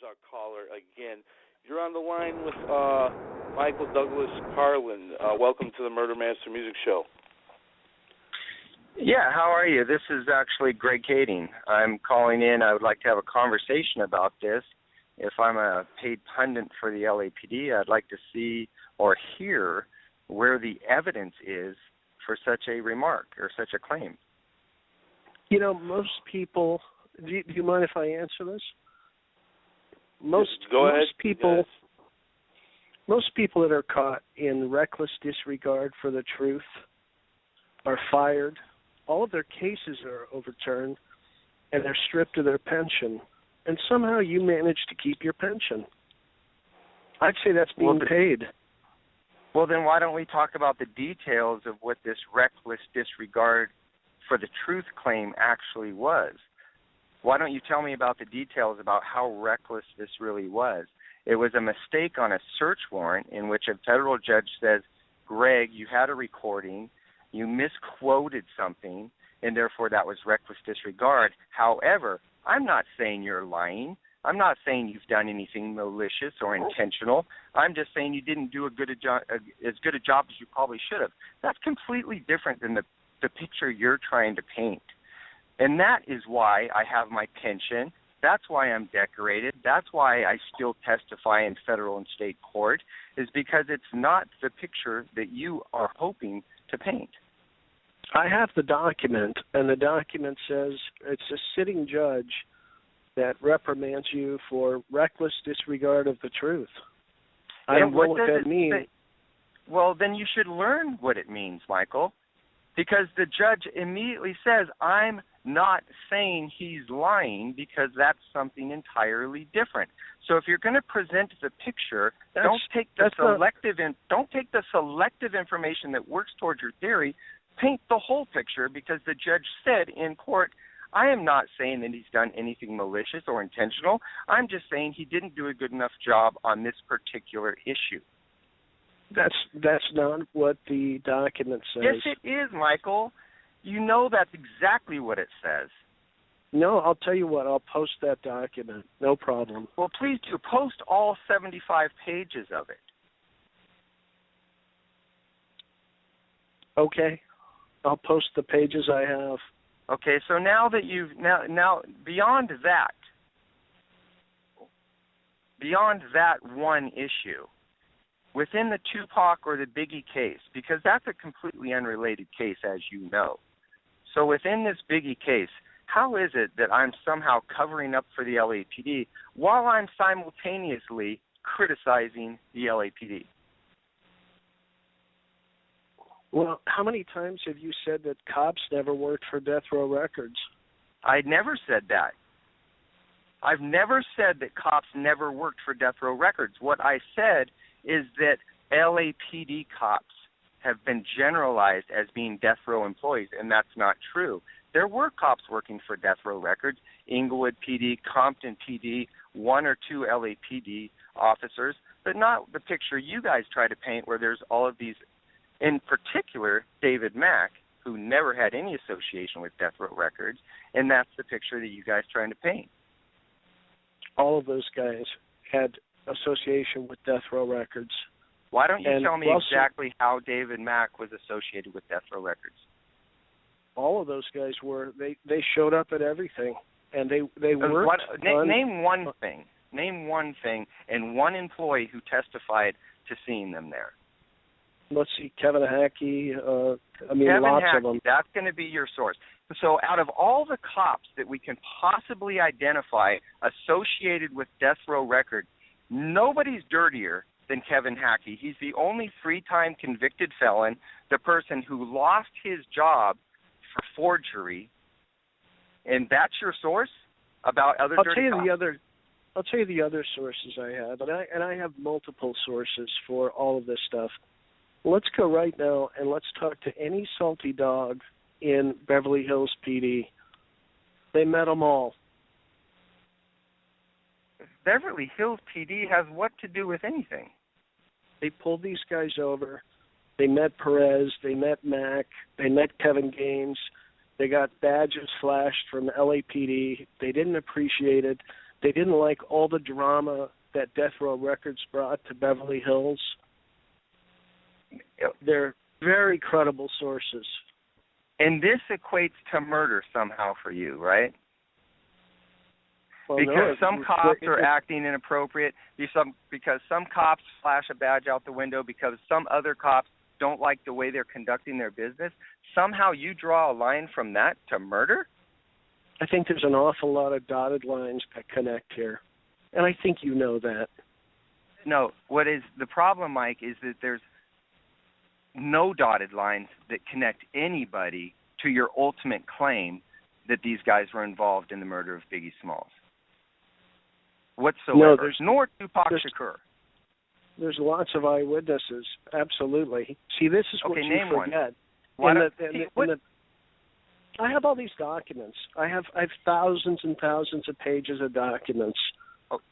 our caller again. You're on the line with Michael Douglas Carlin. Welcome to the Murder Master Music Show. Yeah, how are you? This is actually Greg Kading. I'm calling in. I would like to have a conversation about this. If I'm a paid pundit for the LAPD, I'd like to see or hear where the evidence is for such a remark or such a claim. You know, most people, do you mind if I answer this? Most people that are caught in reckless disregard for the truth are fired. All of their cases are overturned, and they're stripped of their pension. And somehow you manage to keep your pension. I'd say that's being paid. Well, then why don't we talk about the details of what this reckless disregard for the truth claim actually was? Why don't you tell me about the details about how reckless this really was? It was a mistake on a search warrant in which a federal judge says, Greg, you had a recording, you misquoted something, and therefore that was reckless disregard. However, I'm not saying you're lying. I'm not saying you've done anything malicious or intentional. I'm just saying you didn't do as good a job as you probably should have. That's completely different than the picture you're trying to paint. And that is why I have my pension. That's why I'm decorated. That's why I still testify in federal and state court, is because it's not the picture that you are hoping to paint. I have the document, and the document says it's a sitting judge that reprimands you for reckless disregard of the truth. I don't know what that means. Well, then you should learn what it means, Michael, because the judge immediately says, I'm not saying he's lying because that's something entirely different. So if you're going to present the picture, don't take the selective information that works towards your theory. Paint the whole picture, because the judge said in court, I am not saying that he's done anything malicious or intentional. I'm just saying he didn't do a good enough job on this particular issue. That's not what the document says. Yes, it is, Michael. You know that's exactly what it says. No, I'll tell you what. I'll post that document. No problem. Well, please do. Post all 75 pages of it. Okay. I'll post the pages I have. Okay, so now that you've now beyond that one issue, within the Tupac or the Biggie case, because that's a completely unrelated case, as you know. So within this Biggie case, how is it that I'm somehow covering up for the LAPD while I'm simultaneously criticizing the LAPD? Well, how many times have you said that cops never worked for Death Row Records? I never said that. I've never said that cops never worked for Death Row Records. What I said is that LAPD cops have been generalized as being Death Row employees, and that's not true. There were cops working for Death Row Records, Inglewood PD, Compton PD, one or two LAPD officers, but not the picture you guys try to paint where there's all of these. In particular, David Mack, who never had any association with Death Row Records, and that's the picture that you guys are trying to paint. All of those guys had association with Death Row Records. Why don't you tell me exactly how David Mack was associated with Death Row Records? All of those guys were. They showed up at everything, and they worked. Name one thing. Name one thing and one employee who testified to seeing them there. Let's see, Kevin Hackey, lots Hackey, of them. That's going to be your source. So out of all the cops that we can possibly identify associated with Death Row Records, nobody's dirtier than Kevin Hackey. He's the only 3-time convicted felon, the person who lost his job for forgery. And that's your source about other dirty cops? I'll tell you the other sources I have, and I have multiple sources for all of this stuff. Let's go right now and let's talk to any salty dog in Beverly Hills PD. They met them all. Beverly Hills PD has what to do with anything? They pulled these guys over. They met Perez. They met Mack. They met Kevin Gaines. They got badges flashed from LAPD. They didn't appreciate it. They didn't like all the drama that Death Row Records brought to Beverly Hills. They're very credible sources. And this equates to murder somehow for you, right? Well, because some cops are acting inappropriate, because some cops flash a badge out the window, because some other cops don't like the way they're conducting their business, somehow you draw a line from that to murder? I think there's an awful lot of dotted lines that connect here, and I think you know that. No, what is the problem, Mike, is that there's no dotted lines that connect anybody to your ultimate claim that these guys were involved in the murder of Biggie Smalls. Whatsoever. No, nor Tupac Shakur. There's lots of eyewitnesses, absolutely. See, this is what you forget. I have all these documents. I have thousands and thousands of pages of documents. Okay.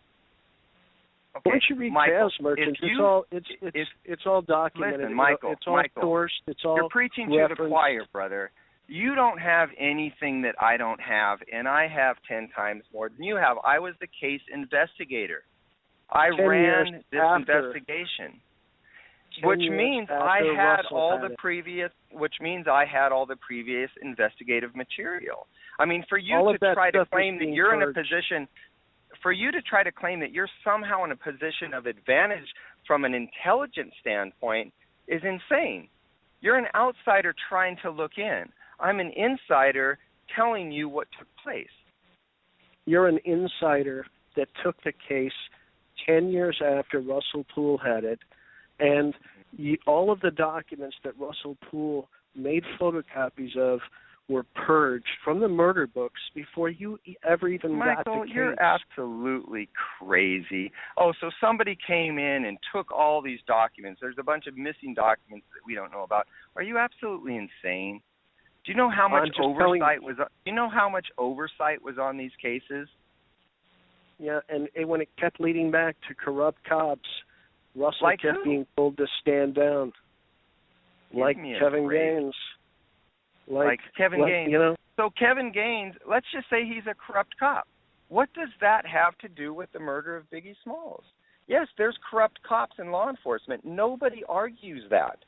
Once you read Chaos Merchants, it's all documented. Listen, Michael, it's all sourced. It's all you're preaching referenced. to the choir, brother. You don't have anything that I don't have, and I have 10 times more than you have. I was the case investigator. I ran this investigation, which means I had all the previous investigative material. I mean, for you to try to claim that you're in a position, for you to try to claim that you're somehow in a position of advantage from an intelligence standpoint is insane. You're an outsider trying to look in. I'm an insider telling you what took place. You're an insider that took the case 10 years after Russell Poole had it, and all of the documents that Russell Poole made photocopies of were purged from the murder books before you ever even got the case. Michael, you're absolutely crazy. Oh, so somebody came in and took all these documents. There's a bunch of missing documents that we don't know about. Are you absolutely insane? Do you know how much oversight was? Do you know how much oversight was on these cases? Yeah, and when it kept leading back to corrupt cops, Russell kept being told to stand down. Like Kevin Gaines. Like Kevin Gaines. You know? So Kevin Gaines, let's just say he's a corrupt cop. What does that have to do with the murder of Biggie Smalls? Yes, there's corrupt cops in law enforcement. Nobody argues that.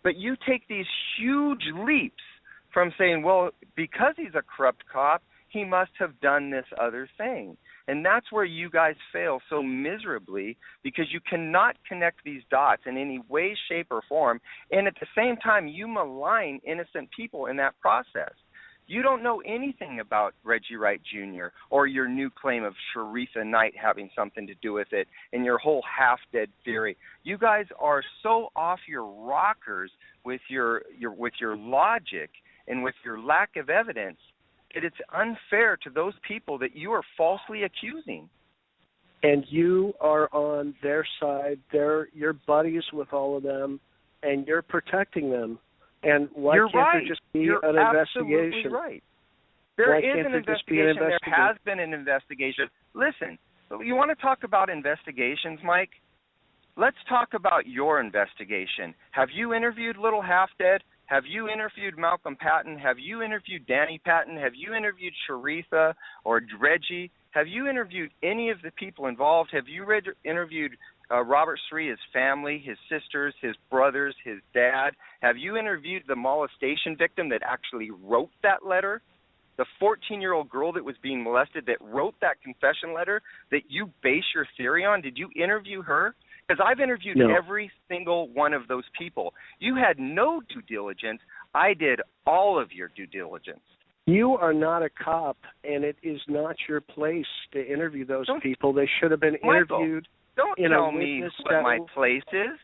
But you take these huge leaps from saying, well, because he's a corrupt cop, he must have done this other thing. And that's where you guys fail so miserably, because you cannot connect these dots in any way, shape, or form. And at the same time, you malign innocent people in that process. You don't know anything about Reggie Wright Jr. or your new claim of Sharitha Knight having something to do with it and your whole half-dead theory. You guys are so off your rockers with your logic and with your lack of evidence that it's unfair to those people that you are falsely accusing. And you are on their side. You're buddies with all of them, and you're protecting them. And why can't there just be an investigation? You're absolutely right. There is an investigation. There has been an investigation. Listen, you want to talk about investigations, Mike? Let's talk about your investigation. Have you interviewed Little Half Dead? Have you interviewed Malcolm Patton? Have you interviewed Danny Patton? Have you interviewed Sharitha or Reggie? Have you interviewed any of the people involved? Have you interviewed Robert Sri, his family, his sisters, his brothers, his dad? Have you interviewed the molestation victim that actually wrote that letter? The 14-year-old girl that was being molested that wrote that confession letter that you base your theory on? Did you interview her? Because I've interviewed every single one of those people. You had no due diligence. I did all of your due diligence. You are not a cop, and it is not your place to interview those people. They should have been interviewed. Don't tell me what my place is.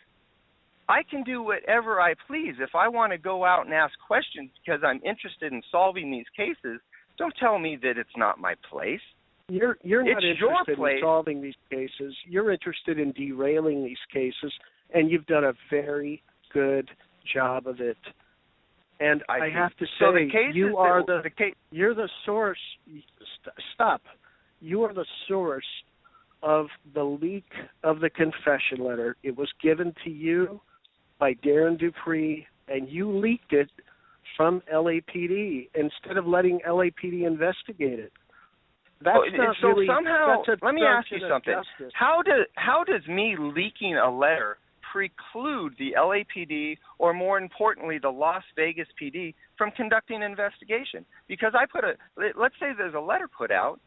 I can do whatever I please. If I want to go out and ask questions because I'm interested in solving these cases, don't tell me that it's not my place. You're not interested in solving these cases. You're interested in derailing these cases, and you've done a very good job of it. And I have to say, you're the source. Stop. You are the source of the leak of the confession letter. It was given to you by Darren Dupree, and you leaked it from LAPD instead of letting LAPD investigate it. That's not so really, somehow, that's let me ask you something. justice. How does me leaking a letter preclude the LAPD, or more importantly, the Las Vegas PD, from conducting an investigation? Because let's say there's a letter put out.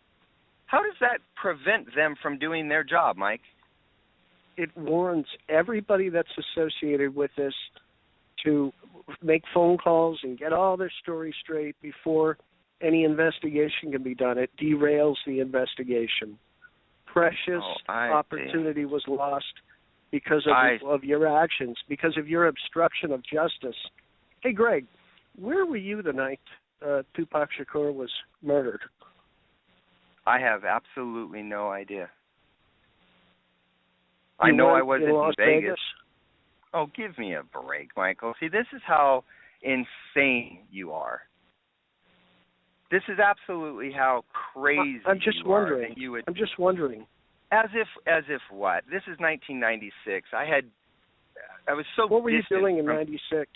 How does that prevent them from doing their job, Mike? It warns everybody that's associated with this to make phone calls and get all their stories straight before any investigation can be done. It derails the investigation. Precious opportunity was lost because of your actions, because of your obstruction of justice. Hey, Greg, where were you the night Tupac Shakur was murdered? I have absolutely no idea. I know I wasn't in Vegas. Oh, give me a break, Michael. See, this is how insane you are. This is absolutely how crazy I'm just you are. wondering. I'm just wondering. As if what? This is 1996. I was so. What were you doing in '96?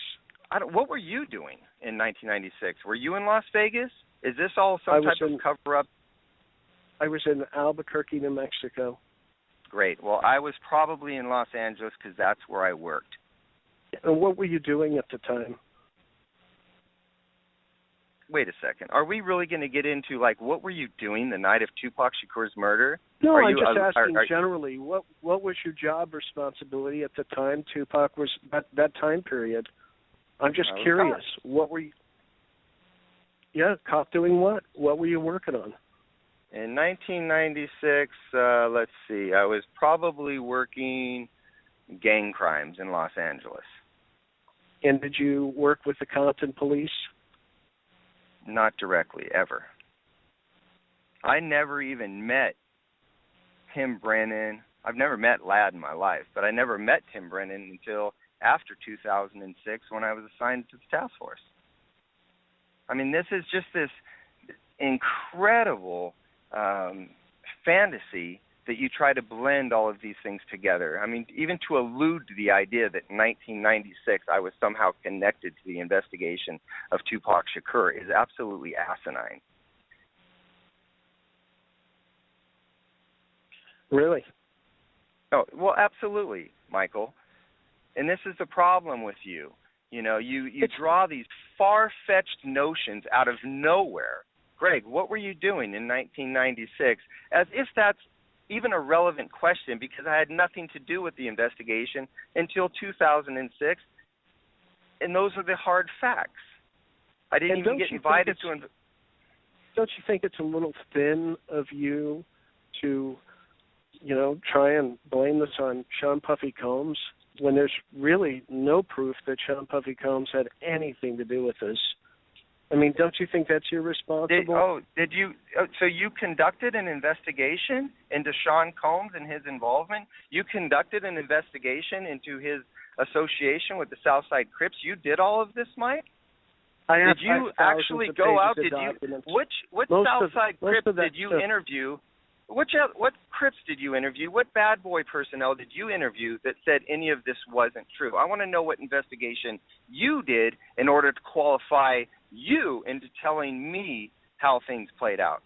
What were you doing in 1996? Were you in Las Vegas? Is this all some type of cover-up? I was in Albuquerque, New Mexico. Great. Well, I was probably in Los Angeles because that's where I worked. And what were you doing at the time? Wait a second. Are we really going to get into, what were you doing the night of Tupac Shakur's murder? No, I'm just asking generally. What was your job responsibility at the time Tupac was, that time period? I'm just curious. What were you... Yeah, cop doing what? What were you working on? In 1996, let's see, I was probably working gang crimes in Los Angeles. And did you work with the Compton police? Not directly, ever. I never even met Tim Brennan. I've never met Ladd in my life, but I never met Tim Brennan until after 2006 when I was assigned to the task force. I mean, this is just this incredible fantasy that you try to blend all of these things together. I mean, even to allude to the idea that in 1996 I was somehow connected to the investigation of Tupac Shakur is absolutely asinine. Really? Oh, well, absolutely, Michael. And this is the problem with you. You know, you draw these far-fetched notions out of nowhere. Greg, what were you doing in 1996? As if that's even a relevant question, because I had nothing to do with the investigation until 2006, and those are the hard facts. I didn't even get invited to... Don't you think it's a little thin of you to, try and blame this on Sean Puffy Combs when there's really no proof that Sean Puffy Combs had anything to do with this? I mean, don't you think that's irresponsible? So you conducted an investigation into Sean Combs and his involvement? You conducted an investigation into his association with the Southside Crips? You did all of this, Mike? Did you actually go out? What Southside Crips did you interview? What Crips did you interview? What bad boy personnel did you interview that said any of this wasn't true? I want to know what investigation you did in order to qualify you into telling me how things played out.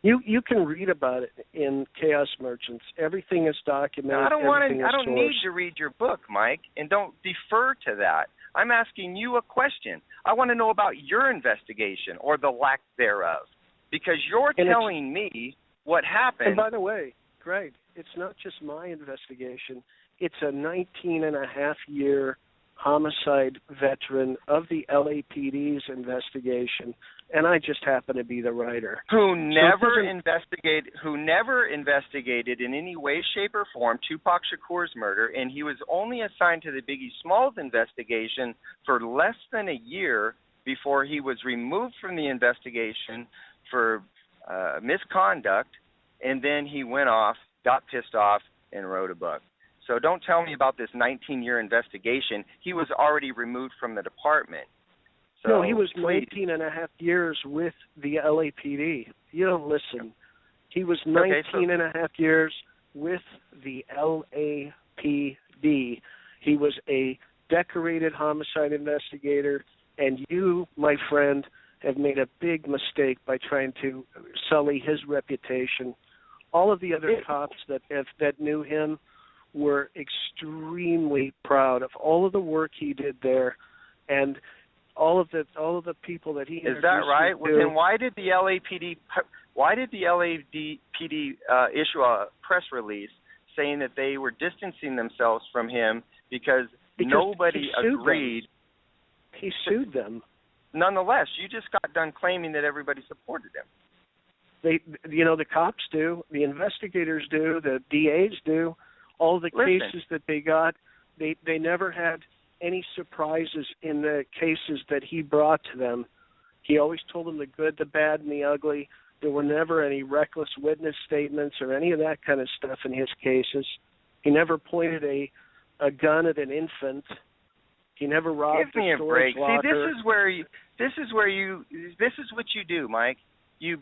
You can read about it in Chaos Merchants. Everything is documented. I don't need to read your book, Mike, and don't defer to that. I'm asking you a question. I want to know about your investigation or the lack thereof, because you're telling me what happened. And by the way, Greg, it's not just my investigation. It's a 19-and-a-half-year homicide veteran of the LAPD's investigation, and I just happen to be the writer. Who never investigated in any way, shape, or form Tupac Shakur's murder, and he was only assigned to the Biggie Smalls investigation for less than a year before he was removed from the investigation for misconduct, and then he went off, got pissed off, and wrote a book. So don't tell me about this 19-year investigation. He was already removed from the department. So no, he was 19-and-a-half years with the LAPD. You don't listen. He was 19-and-a-half years with the LAPD. He was a decorated homicide investigator, and you, my friend, have made a big mistake by trying to sully his reputation. All of the other cops that knew him were extremely proud of all of the work he did there, and all of the people that he introduced. Is that right? Well, then why did the LAPD issue a press release saying that they were distancing themselves from him because nobody agreed? He sued them. Nonetheless, you just got done claiming that everybody supported him. The cops do, the investigators do, the DAs do. All the cases that they got, they never had any surprises in the cases that he brought to them. He always told them the good, the bad, and the ugly. There were never any reckless witness statements or any of that kind of stuff in his cases. He never pointed a gun at an infant. He never robbed Give me a storage locker. See, this is what you do, Mike. You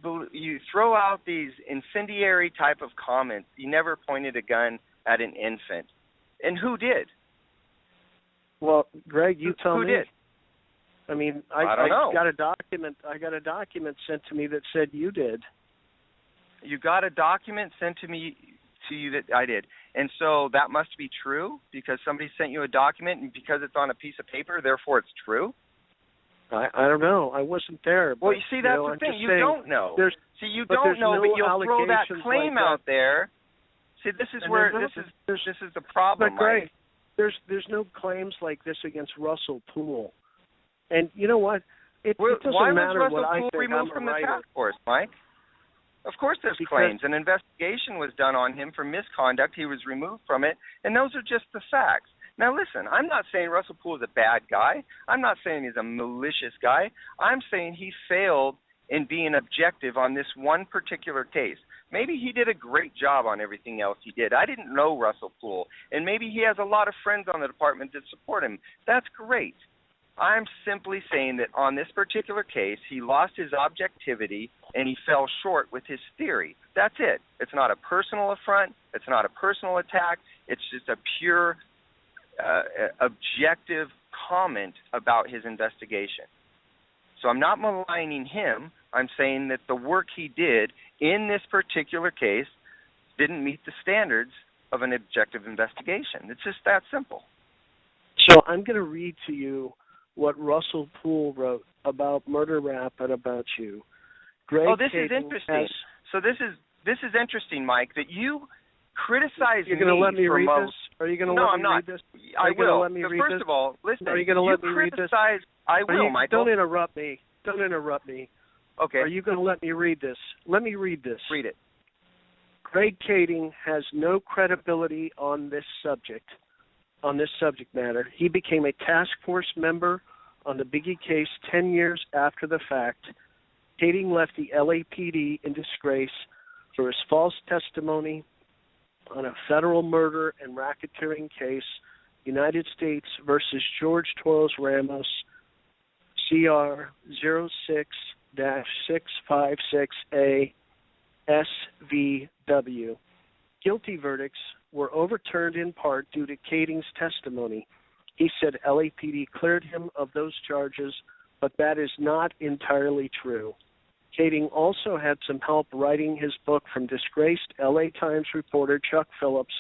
throw out these incendiary type of comments. You never pointed a gun at an infant. And who did? Well, Greg, you tell me. Who did? I mean, I don't know. I got a document sent to me that said you did. You got a document sent to you that I did. And so that must be true because somebody sent you a document, and because it's on a piece of paper, therefore it's true? I don't know. I wasn't there. Well, you see, that's the thing. You don't know. See, you don't know, but you'll throw that claim out there. See, this is the problem, But Greg, Mike. There's no claims like this against Russell Poole. And you know what? It doesn't Why matter was what Russell I Poole think. removed from the task force, Mike? Of course there's claims. An investigation was done on him for misconduct. He was removed from it, and those are just the facts. Now, listen, I'm not saying Russell Poole is a bad guy. I'm not saying he's a malicious guy. I'm saying he failed in being objective on this one particular case. Maybe he did a great job on everything else he did. I didn't know Russell Poole, and maybe he has a lot of friends on the department that support him. That's great. I'm simply saying that on this particular case, he lost his objectivity and he fell short with his theory. That's it. It's not a personal affront. It's not a personal attack. It's just a pure objective comment about his investigation. So I'm not maligning him. I'm saying that the work he did in this particular case didn't meet the standards of an objective investigation. It's just that simple. So I'm going to read to you what Russell Poole wrote about Murder Rap and about you. Greg this is interesting. So this is interesting, Mike, that you criticize me. You're going to let me read this? Are you going to let me read this? I will. Let me read first this? of all, listen. Are you going to let me read this? I will, Michael. Don't interrupt me. Okay. Are you going to let me read this? Let me read this. Read it. Greg Kading has no credibility on this subject matter. He became a task force member on the Biggie case 10 years after the fact. Kading left the LAPD in disgrace for his false testimony on a federal murder and racketeering case, United States versus George Toros Ramos, CR 06-656A SVW. Guilty verdicts were overturned in part due to Kading's testimony. He said LAPD cleared him of those charges, but that is not entirely true. Kading also had some help writing his book from disgraced LA Times reporter Chuck Phillips.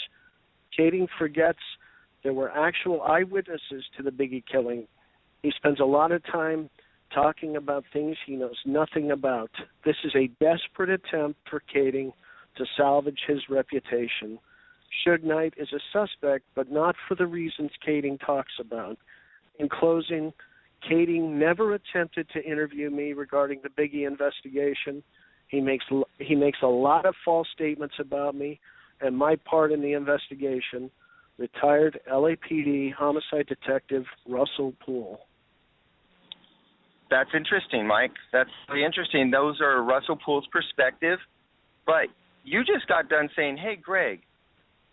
Kading forgets there were actual eyewitnesses to the Biggie killing. He spends a lot of time talking about things he knows nothing about. This is a desperate attempt for Kading to salvage his reputation. Suge Knight is a suspect, but not for the reasons Kading talks about. In closing, Kading never attempted to interview me regarding the Biggie investigation. He makes a lot of false statements about me and my part in the investigation. Retired LAPD homicide detective Russell Poole. That's interesting, Mike. That's really interesting. Those are Russell Poole's perspective. But you just got done saying, hey, Greg,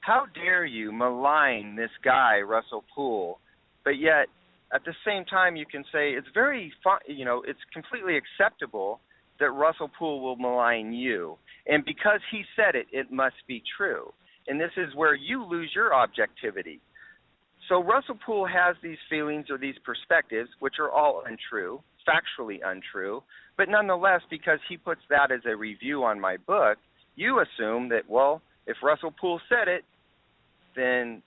how dare you malign this guy, Russell Poole? But yet, at the same time, you can say it's it's completely acceptable that Russell Poole will malign you. And because he said it, it must be true. And this is where you lose your objectivity. So Russell Poole has these feelings or these perspectives, which are all untrue. factually untrue. But nonetheless, because he puts that as a review on my book, you assume that, well, if Russell Poole said it, then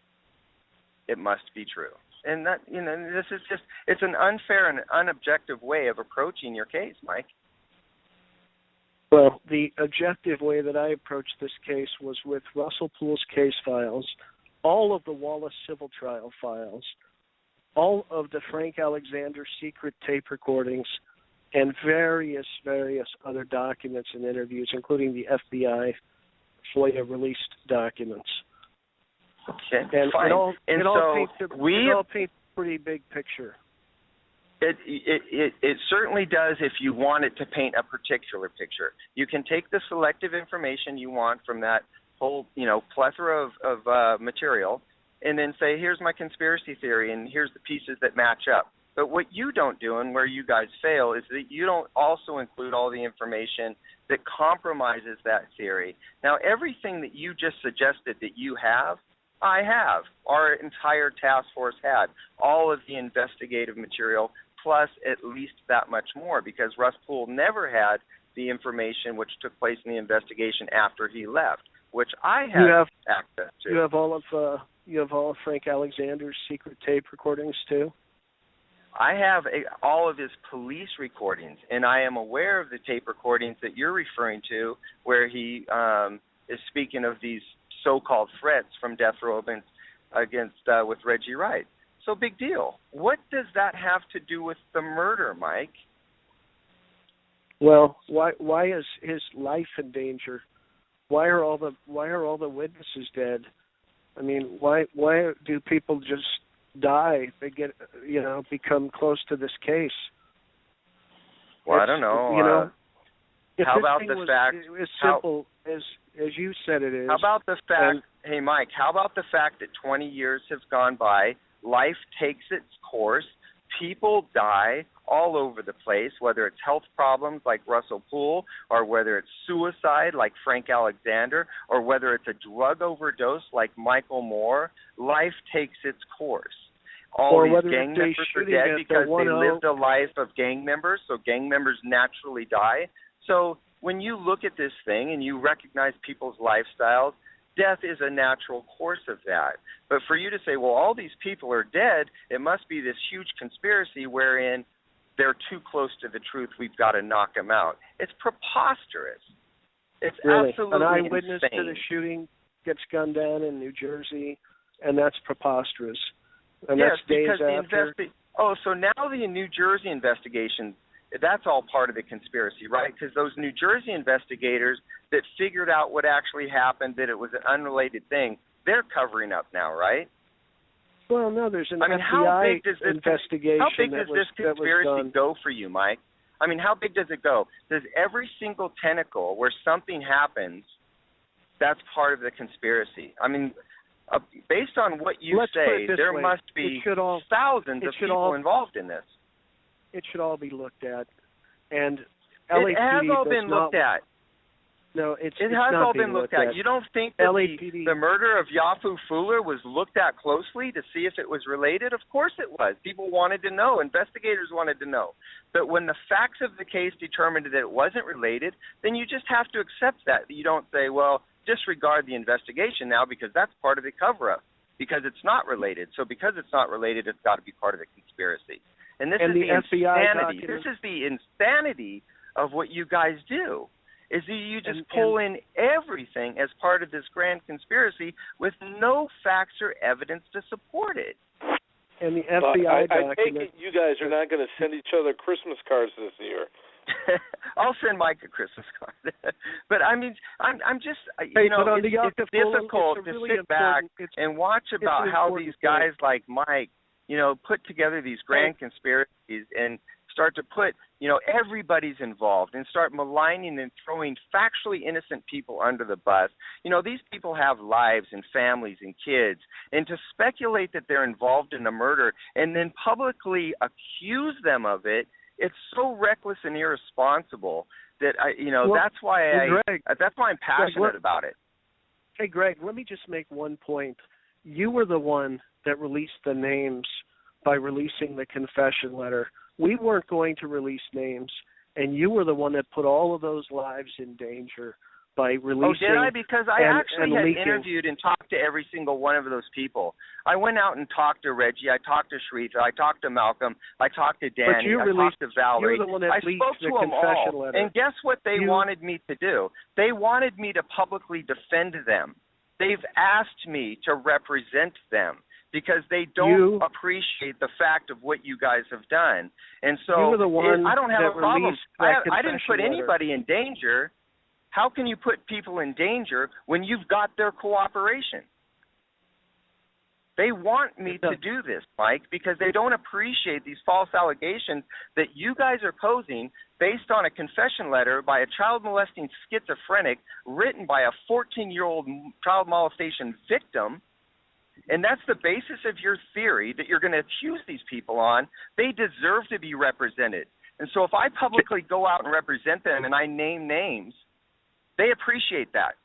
it must be true. And that, this is just, it's an unfair and unobjective way of approaching your case, Mike. Well, the objective way that I approached this case was with Russell Poole's case files, all of the Wallace civil trial files, all of the Frank Alexander secret tape recordings, and various other documents and interviews, including the FBI FOIA released documents. Okay, and fine. It all paints a pretty big picture. It certainly does if you want it to paint a particular picture. You can take the selective information you want from that whole, plethora of material and then say, here's my conspiracy theory and here's the pieces that match up. But what you don't do, and where you guys fail, is that you don't also include all the information that compromises that theory. Now, everything that you just suggested that you have, I have. Our entire task force had all of the investigative material, plus at least that much more, because Russ Poole never had the information which took place in the investigation after he left, which I had access to. You have all of Frank Alexander's secret tape recordings too? I have all of his police recordings, and I am aware of the tape recordings that you're referring to, where he is speaking of these so-called threats from death row against with Reggie Wright. So big deal. What does that have to do with the murder, Mike? Well, why is his life in danger? Why are all the witnesses dead? I mean, why do people just die? They become close to this case. Well, I don't know. How about the fact? As simple as you said it is. How about the fact? Hey, Mike. How about the fact that 20 years have gone by? Life takes its course. People die all over the place, whether it's health problems like Russell Poole, or whether it's suicide like Frank Alexander, or whether it's a drug overdose like Michael Moore. Life takes its course. All these gang members are dead because they lived a life of gang members, so gang members naturally die. So when you look at this thing and you recognize people's lifestyles, death is a natural course of that. But for you to say, well, all these people are dead, it must be this huge conspiracy wherein they're too close to the truth, we've got to knock them out. It's preposterous. It's really? Absolutely An eyewitness insane. to the shooting gets gunned down in New Jersey, and that's preposterous. And yes, that's days because after. so now the New Jersey investigation, that's all part of the conspiracy, right? Because those New Jersey investigators that figured out what actually happened, that it was an unrelated thing, they're covering up now, right? Well, no, there's an FBI investigation. How big does this conspiracy go for you, Mike? I mean, how big does it go? Does every single tentacle where something happens, that's part of the conspiracy? I mean, based on what you say, there must be thousands of people involved in this. It should all be looked at, and it has all been looked at. No, it has all been looked at. You don't think that the murder of Yafu Fuller was looked at closely to see if it was related? Of course it was. People wanted to know. Investigators wanted to know. But when the facts of the case determined that it wasn't related, then you just have to accept that. You don't say, well, disregard the investigation now because that's part of the cover-up, because it's not related. So because it's not related, it's got to be part of the conspiracy. And this is the insanity. This is the insanity of what you guys do, is that you just pull in everything as part of this grand conspiracy with no facts or evidence to support it. And the FBI I take it you guys are not going to send each other Christmas cards this year. I'll send Mike a Christmas card. But I mean, I'm just, it's difficult to sit back and watch about how these guys like Mike, put together these grand conspiracies and start to put, everybody's involved and start maligning and throwing factually innocent people under the bus. These people have lives and families and kids, and to speculate that they're involved in a murder and then publicly accuse them of it, it's so reckless and irresponsible that that's why I'm passionate about it. Hey, Greg, let me just make one point. You were the one that released the names by releasing the confession letter we weren't going to release names, and you were the one that put all of those lives in danger by releasing. Oh, did I? Because I actually had leaking. interviewed and talked to every single one of those people. I went out and talked to Reggie. I talked to Shretha. I talked to Malcolm. I talked to Danny. I talked to Valerie. You're the one that I leaked spoke the to them confession all. letter. And guess what they wanted me to do? They wanted me to publicly defend them. They've asked me to represent them because they don't appreciate the fact of what you guys have done. And so you were the one I don't have that a problem. I didn't put letter. anybody in danger. How can you put people in danger when you've got their cooperation? They want me to do this, Mike, because they don't appreciate these false allegations that you guys are posing based on a confession letter by a child molesting schizophrenic written by a 14-year-old child molestation victim. And that's the basis of your theory that you're going to accuse these people on. They deserve to be represented. And so if I publicly go out and represent them and I name names, they appreciate that.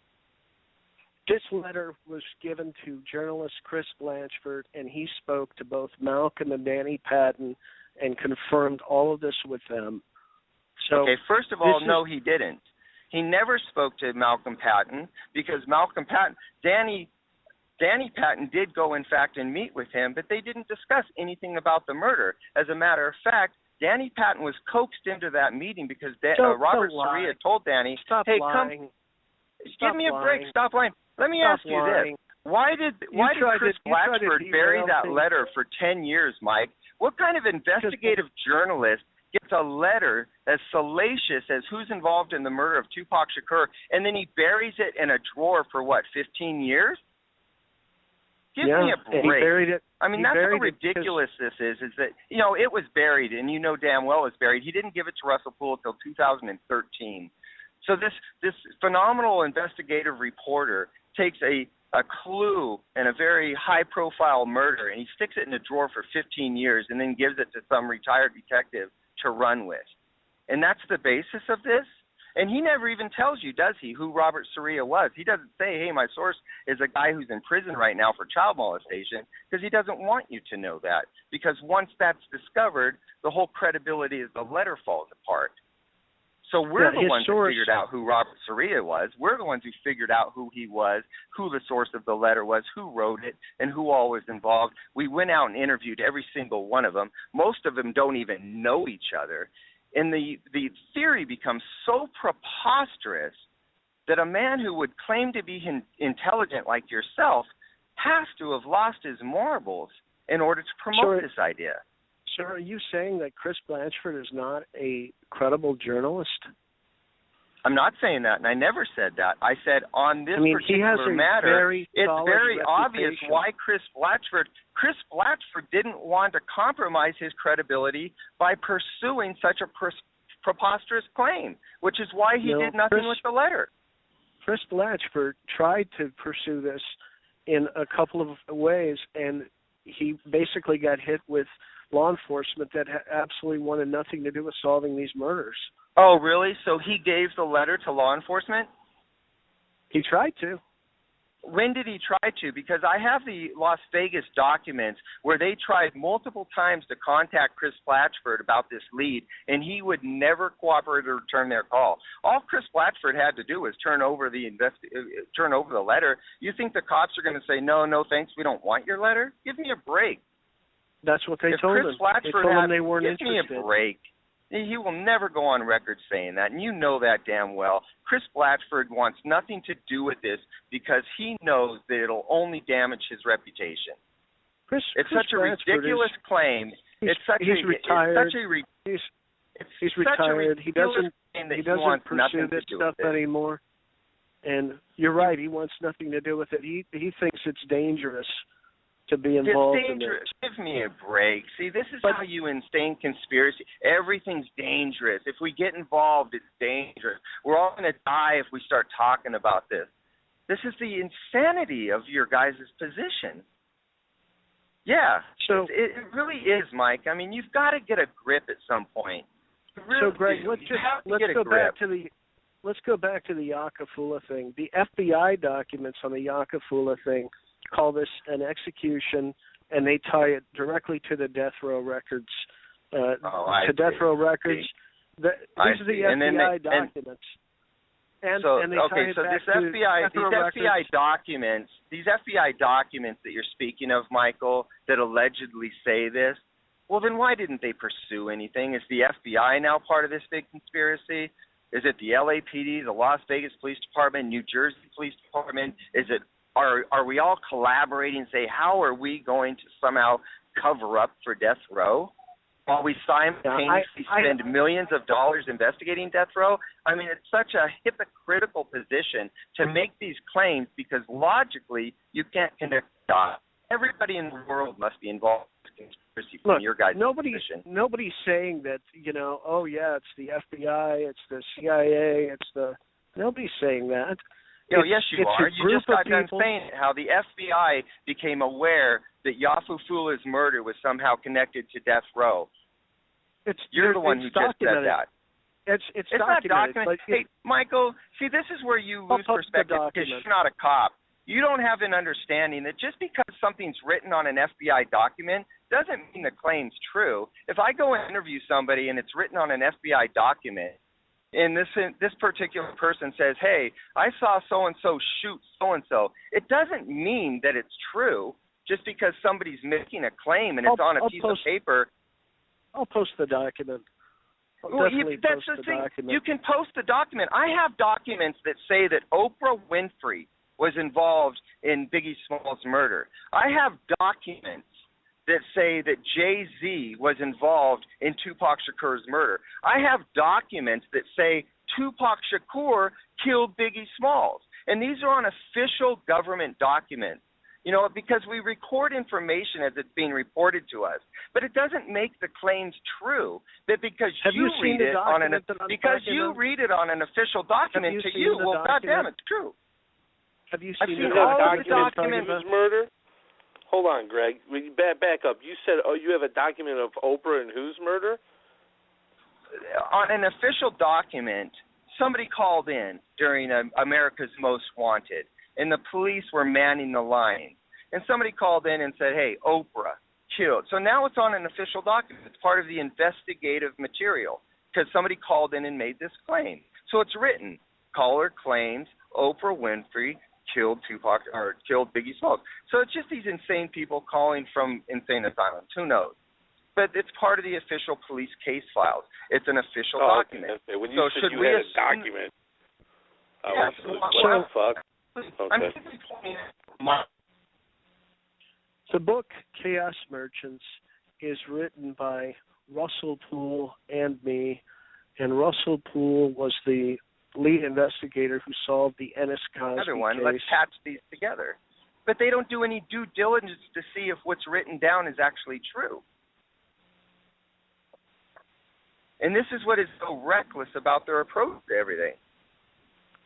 This letter was given to journalist Chris Blanchford, and he spoke to both Malcolm and Danny Patton and confirmed all of this with them. So okay, first of all, no, he didn't. He never spoke to Malcolm Patton because Malcolm Patton, Danny Patton did go, in fact, and meet with him, but they didn't discuss anything about the murder. As a matter of fact, Danny Patton was coaxed into that meeting because Robert Soria told Danny, hey, come, give me a break, stop lying. Let me ask you this. Why did Chris Blatchford bury that letter for 10 years, Mike? What kind of investigative journalist gets a letter as salacious as who's involved in the murder of Tupac Shakur, and then he buries it in a drawer for, 15 years? Give me a break. He buried it. I mean, that's how ridiculous this is that, it was buried, and you know damn well it was buried. He didn't give it to Russell Poole until 2013. So this phenomenal investigative reporter takes a clue in a very high-profile murder, and he sticks it in a drawer for 15 years and then gives it to some retired detective to run with. And that's the basis of this? And he never even tells you, does he, who Robert Soria was. He doesn't say, hey, my source is a guy who's in prison right now for child molestation, because he doesn't want you to know that. Because once that's discovered, the whole credibility of the letter falls apart. So we're the ones who figured out who Robert Soria was. We're the ones who figured out who he was, who the source of the letter was, who wrote it, and who all was involved. We went out and interviewed every single one of them. Most of them don't even know each other. And the theory becomes so preposterous that a man who would claim to be intelligent like yourself has to have lost his marbles in order to promote this idea. Sir, are you saying that Chris Blanchford is not a credible journalist? I'm not saying that, and I never said that. I said on this particular matter, it's very obvious why Chris Blatchford didn't want to compromise his credibility by pursuing such a preposterous claim, which is why he did nothing with the letter. Chris Blatchford tried to pursue this in a couple of ways, and he basically got hit with law enforcement that absolutely wanted nothing to do with solving these murders. Oh, really? So he gave the letter to law enforcement? He tried to. When did he try to? Because I have the Las Vegas documents where they tried multiple times to contact Chris Blatchford about this lead, and he would never cooperate or return their call. All Chris Blatchford had to do was turn over the letter. You think the cops are going to say, no, thanks, we don't want your letter? Give me a break. That's what they told him. They told him they weren't interested. Give me a break. He will never go on record saying that, and you know that damn well. Chris Blatchford wants nothing to do with this because he knows that it'll only damage his reputation. It's such a ridiculous claim. He's retired. He's retired. He doesn't pursue this stuff anymore. And you're right. He wants nothing to do with it. He thinks it's dangerous to be involved in this. Give me a break. See, this is how you insane conspiracy. Everything's dangerous. If we get involved, it's dangerous. We're all going to die if we start talking about this. This is the insanity of your guys' position. Yeah. So it really is, Mike. I mean, you've got to get a grip at some point. So, Greg, let's go back to the Yakafula thing. The FBI documents on the Yakafula thing call this an execution, and they tie it directly to the death row records to death row records. These are the FBI documents. And they tie it back to these FBI documents that you're speaking of, Michael, that allegedly say this, well, then why didn't they pursue anything? Is the FBI now part of this big conspiracy? Is it the LAPD, the Las Vegas Police Department, New Jersey Police Department? Are we all collaborating and say, how are we going to somehow cover up for death row while we simultaneously spend millions of dollars investigating death row? I mean, it's such a hypocritical position to make these claims because logically you can't connect the dots. Everybody in the world must be involved in this conspiracy from your guys' position. Nobody's saying that, oh, yeah, it's the FBI, it's the CIA, nobody's saying that. Yes, you are. You just got done saying how the FBI became aware that Yafu Fula's murder was somehow connected to death row. You're the one who just said that. It's not documented. Hey, Michael, see, this is where you lose perspective because you're not a cop. You don't have an understanding that just because something's written on an FBI document doesn't mean the claim's true. If I go and interview somebody and it's written on an FBI document, and this particular person says, hey, I saw so-and-so shoot so-and-so, it doesn't mean that it's true just because somebody's making a claim and it's on a piece of paper. I'll post the document. That's the thing. Document. You can post the document. I have documents that say that Oprah Winfrey was involved in Biggie Smalls' murder. I have documents that say that Jay-Z was involved in Tupac Shakur's murder. I have documents that say Tupac Shakur killed Biggie Smalls. And these are on official government documents, because we record information as it's being reported to us. But it doesn't make the claims true that because you read it on an official document to you, well, goddamn, it's true. Have you seen all of the documents of murder? Hold on, Greg. Back up. You said, you have a document of Oprah and whose murder? On an official document, somebody called in during America's Most Wanted, and the police were manning the line. And somebody called in and said, hey, Oprah killed. So now it's on an official document. It's part of the investigative material because somebody called in and made this claim. So it's written. Caller claims Oprah Winfrey killed Biggie Smalls. So it's just these insane people calling from insane asylums. Who knows? But it's part of the official police case files. It's an official document. Okay. When you said you had a document, what the fuck? Okay. The book Chaos Merchants is written by Russell Poole and me, and Russell Poole was the lead investigator who solved the Ennis Cosby case. Let's patch these together. But they don't do any due diligence to see if what's written down is actually true. And this is what is so reckless about their approach to everything.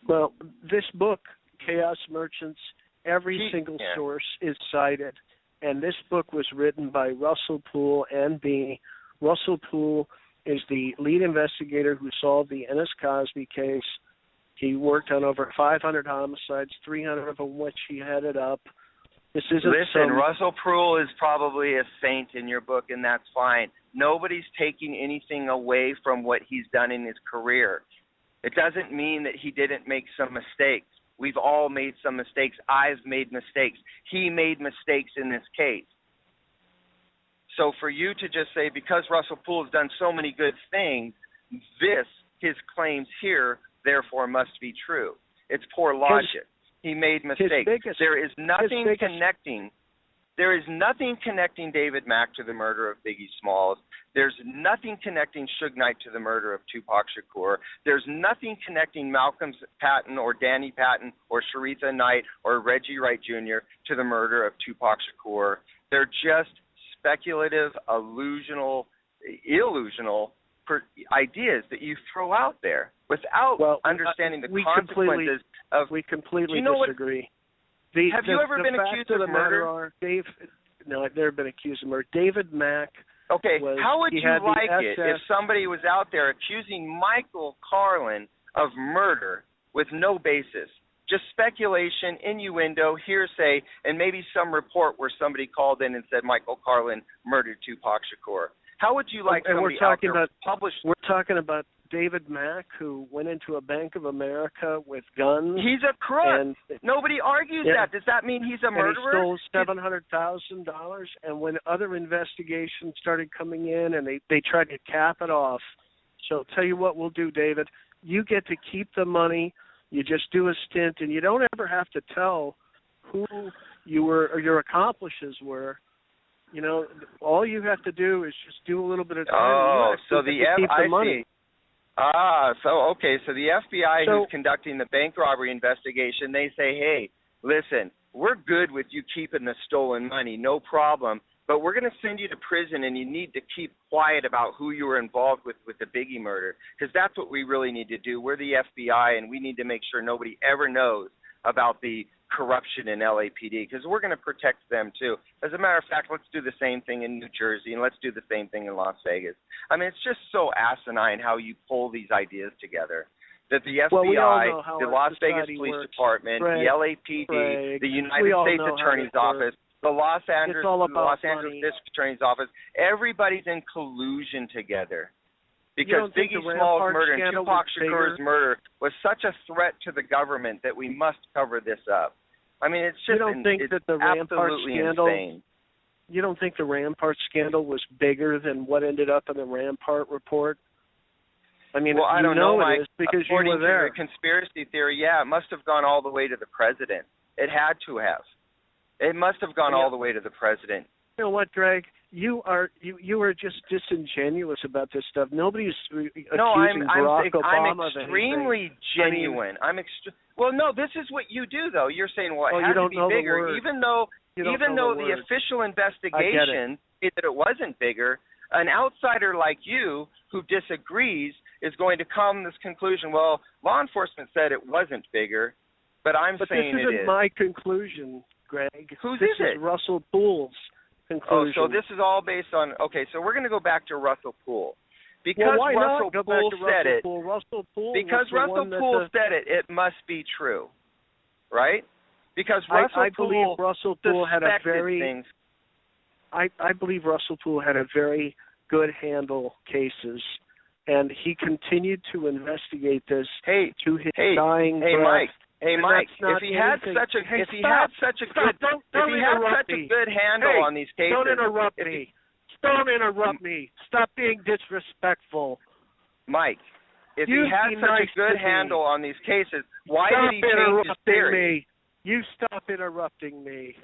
Well, this book, Chaos Merchants, every single source is cited. And this book was written by Russell Poole and me. Russell Poole is the lead investigator who solved the Ennis Cosby case. He worked on over 500 homicides, 300 of them which he headed up. Russell Poole is probably a saint in your book, and that's fine. Nobody's taking anything away from what he's done in his career. It doesn't mean that he didn't make some mistakes. We've all made some mistakes. I've made mistakes. He made mistakes in this case. So for you to just say, because Russell Poole has done so many good things, his claims here, therefore must be true. It's poor logic. He made mistakes. There is nothing connecting David Mack to the murder of Biggie Smalls. There's nothing connecting Suge Knight to the murder of Tupac Shakur. There's nothing connecting Malcolm Patton or Danny Patton or Sharitha Knight or Reggie Wright Jr. to the murder of Tupac Shakur. They're just speculative, illusional ideas that you throw out there without understanding the consequences of. We completely disagree. Have you ever been accused of murder? No, I've never been accused of murder. David Mack. Okay, how would you like it if somebody was out there accusing Michael Carlin of murder with no basis? Just speculation, innuendo, hearsay, and maybe some report where somebody called in and said Michael Carlin murdered Tupac Shakur. How would you like somebody out there published? We're talking about David Mack, who went into a Bank of America with guns. He's a crook. Nobody argues that. Does that mean he's a murderer? And he stole $700,000. And when other investigations started coming in, and they tried to cap it off. So I'll tell you what we'll do, David. You get to keep the money. You just do a stint, and you don't ever have to tell who you were or your accomplices were. You know, all you have to do is just do a little bit of time. Oh, so keep the money. So the FBI who's conducting the bank robbery investigation, they say, hey, listen, we're good with you keeping the stolen money, no problem, but we're going to send you to prison and you need to keep quiet about who you were involved with the Biggie murder, because that's what we really need to do. We're the FBI, and we need to make sure nobody ever knows about the corruption in LAPD, because we're going to protect them too. As a matter of fact, let's do the same thing in New Jersey, and let's do the same thing in Las Vegas. I mean, it's just so asinine how you pull these ideas together. That the FBI, the Las Vegas Police Department, the LAPD, the United States Attorney's Office, the Los Angeles District Attorney's Office, everybody's in collusion together. Because Biggie Smalls' murder and Tupac Shakur's murder was such a threat to the government that we must cover this up. I mean, it's just absolutely insane. You don't think the Rampart scandal was bigger than what ended up in the Rampart report? I mean, well, I don't know, Mike. It is because you were there. According to the conspiracy theory, it must have gone all the way to the president. It had to have. It must have gone all the way to the president. You know what, Greg? You are just disingenuous about this stuff. Nobody's accusing Barack Obama I'm extremely genuine. Well, no, this is what you do, though. You're saying, well, it had to be bigger, even though the official investigation said that it wasn't bigger. An outsider like you who disagrees is going to come to this conclusion. Well, law enforcement said it wasn't bigger, but saying it is. But this isn't my conclusion, Greg. Whose is it? This is Russell Poole's conclusion. Oh, so this is all based on, okay, so we're going to go back to Russell Poole. Because Russell Poole said it, it must be true, right? Because I believe Russell Poole had a very good handle cases, and he continued to investigate this to his dying breath. Hey Mike, if he had such a good handle on these cases. Don't interrupt me. Don't interrupt me. Stop being disrespectful. Mike, if he had such a good handle on these cases, why did he change his theory? You stop interrupting me.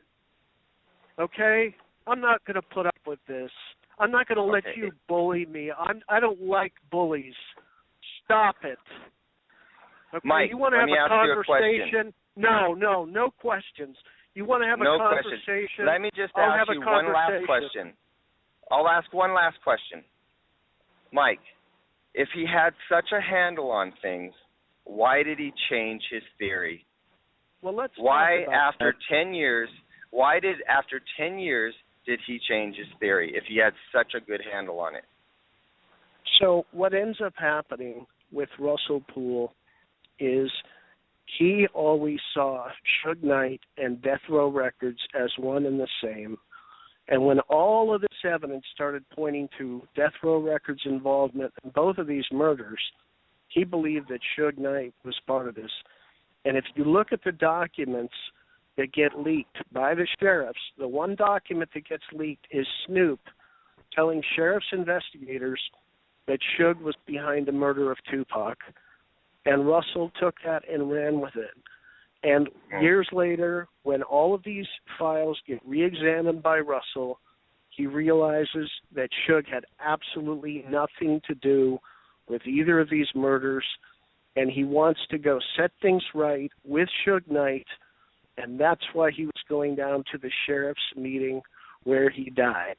Okay? I'm not going to put up with this. I'm not going to let you bully me. I don't like bullies. Stop it. Okay, Mike, you want to have a conversation? No questions. You want to have a conversation? Let me just ask you one last question. I'll ask one last question. Mike, if he had such a handle on things, why did he change his theory? Well, let's Why after 10 years did he change his theory if he had such a good handle on it? So what ends up happening with Russell Poole is he always saw Suge Knight and Death Row Records as one and the same. And when all of this evidence started pointing to Death Row Records' involvement in both of these murders, he believed that Suge Knight was part of this. And if you look at the documents that get leaked by the sheriffs, the one document that gets leaked is Snoop telling sheriff's investigators that Suge was behind the murder of Tupac. And Russell took that and ran with it. And years later, when all of these files get re-examined by Russell, he realizes that Suge had absolutely nothing to do with either of these murders, and he wants to go set things right with Suge Knight, and that's why he was going down to the sheriff's meeting where he died.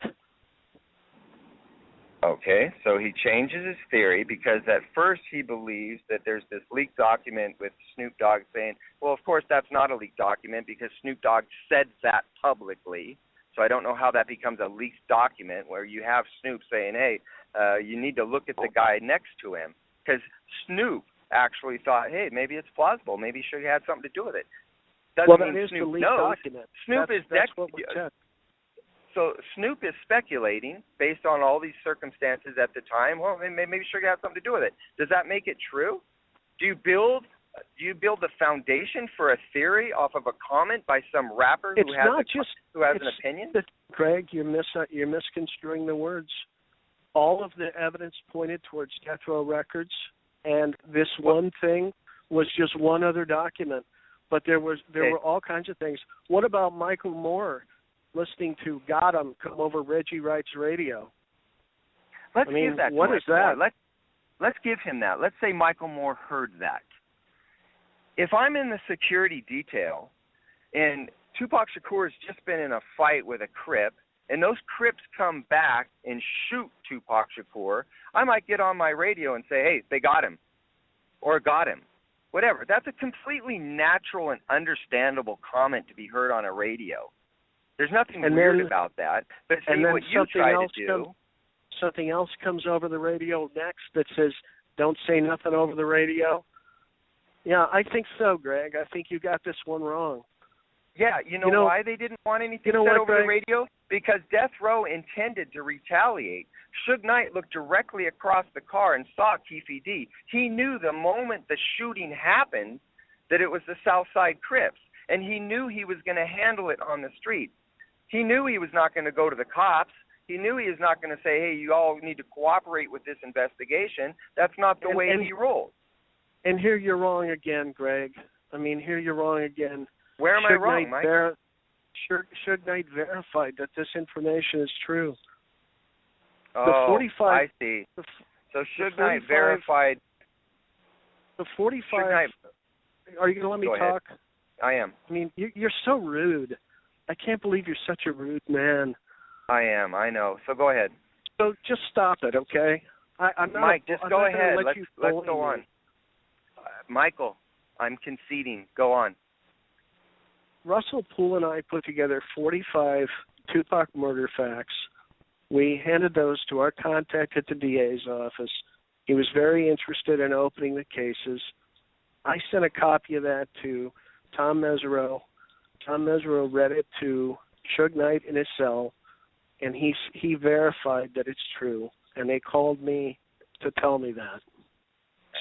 Okay, so he changes his theory because at first he believes that there's this leaked document with Snoop Dogg saying, well, of course that's not a leaked document because Snoop Dogg said that publicly. So I don't know how that becomes a leaked document where you have Snoop saying, hey, you need to look at the guy next to him. Because Snoop actually thought, hey, maybe it's plausible. Maybe Suge had something to do with it. Doesn't mean that is Snoop the leaked knows. document. Snoop that's what we checked. so Snoop is speculating based on all these circumstances at the time. Well, maybe Suge had something to do with it. Does that make it true? Do you build the foundation for a theory off of a comment by some rapper who has an opinion? Greg, you're misconstruing the words. All of the evidence pointed towards Death Row Records, and this one thing was just one other document. But there were all kinds of things. What about Michael Moore listening to "Got 'Em" come over Reggie Wright's radio? Let's give that. What is that? Let's give him that. Let's say Michael Moore heard that. If I'm in the security detail and Tupac Shakur has just been in a fight with a Crip, and those Crips come back and shoot Tupac Shakur, I might get on my radio and say, hey, they got him, or got him, whatever. That's a completely natural and understandable comment to be heard on a radio. There's nothing weird about that. But see, what you try to do... Something else comes over the radio next that says, don't say nothing over the radio. Yeah, I think so, Greg. I think you got this one wrong. Yeah, you know why they didn't want anything said over the radio? Because Death Row intended to retaliate. Suge Knight looked directly across the car and saw Keefe D. He knew the moment the shooting happened that it was the Southside Crips, and he knew he was going to handle it on the street. He knew he was not going to go to the cops. He knew he was not going to say, hey, you all need to cooperate with this investigation. That's not the way he rolled. And here you're wrong again, Greg. I mean, here you're wrong again. Where am I wrong, Mike? Suge Knight verified that this information is true. Oh, I see. So Suge Knight verified. The 45. Are you going to let me talk? I am. I mean, you're so rude. I can't believe you're such a rude man. I am. I know. So go ahead. So just stop it, okay? I'm not, Mike, just go ahead. Let's go on. Me. Michael, I'm conceding. Go on. Russell Poole and I put together 45 Tupac murder facts. We handed those to our contact at the DA's office. He was very interested in opening the cases. I sent a copy of that to Tom Mesereau. Tom Mesereau read it to Suge Knight in his cell, and he verified that it's true. And they called me to tell me that.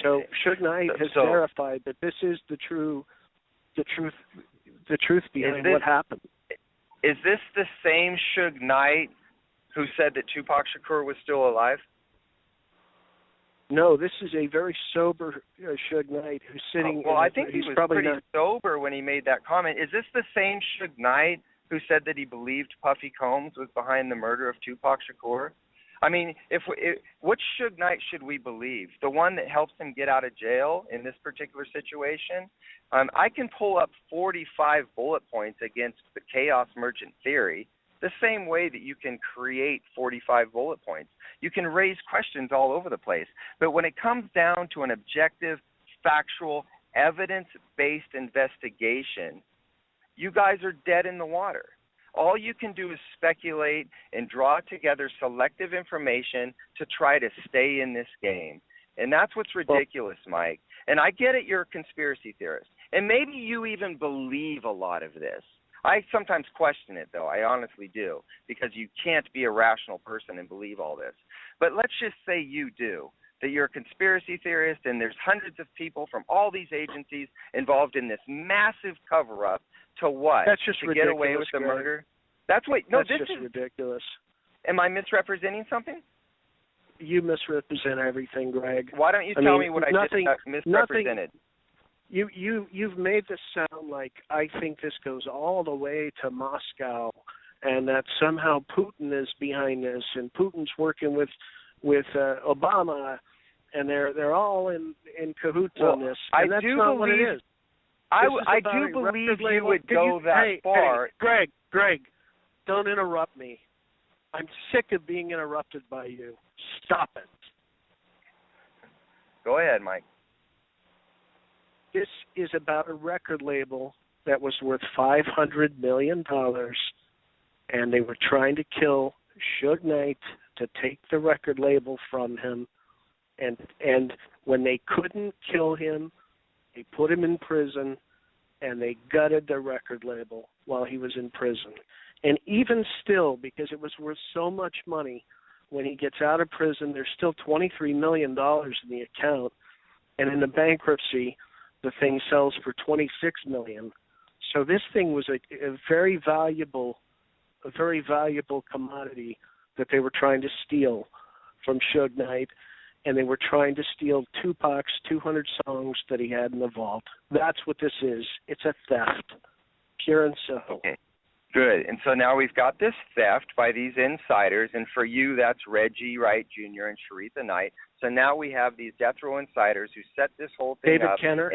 So Suge Knight has verified that this is the truth behind what happened. Is this the same Suge Knight who said that Tupac Shakur was still alive? No, this is a very sober Suge Knight who's sitting. I think he was pretty sober when he made that comment. Is this the same Suge Knight who said that he believed Puffy Combs was behind the murder of Tupac Shakur? I mean, which Suge Knight should we believe? The one that helps him get out of jail in this particular situation? I can pull up 45 bullet points against the Chaos Merchant theory the same way that you can create 45 bullet points. You can raise questions all over the place. But when it comes down to an objective, factual, evidence-based investigation, you guys are dead in the water. All you can do is speculate and draw together selective information to try to stay in this game. And that's what's ridiculous, Mike. And I get it, you're a conspiracy theorist. And maybe you even believe a lot of this. I sometimes question it, though. I honestly do, because you can't be a rational person and believe all this. But let's just say you do, that you're a conspiracy theorist and there's hundreds of people from all these agencies involved in this massive cover-up to what? That's just to ridiculous, get away with the Greg. murder? That's just ridiculous. Am I misrepresenting something? You misrepresent everything, Greg. Why don't you tell me what I just misrepresented? You've made this sound like I think this goes all the way to Moscow, and that somehow Putin is behind this, and Putin's working with Obama, and they're all in cahoots on this. And that's not what it is. I do believe you would go that far. Hey, Greg, don't interrupt me. I'm sick of being interrupted by you. Stop it. Go ahead, Mike. This is about a record label that was worth $500 million, and they were trying to kill Suge Knight to take the record label from him. And when they couldn't kill him, they put him in prison, and they gutted the record label while he was in prison. And even still, because it was worth so much money, when he gets out of prison, there's still $23 million in the account. And in the bankruptcy, the thing sells for $26 million. So this thing was a very valuable commodity that they were trying to steal from Suge Knight, and they were trying to steal Tupac's 200 songs that he had in the vault. That's what this is. It's a theft, pure and simple. Okay. Good. And so now we've got this theft by these insiders, and for you, that's Reggie Wright Jr. and Sharitha Knight. So now we have these death row insiders who set this whole thing David up. Kenner.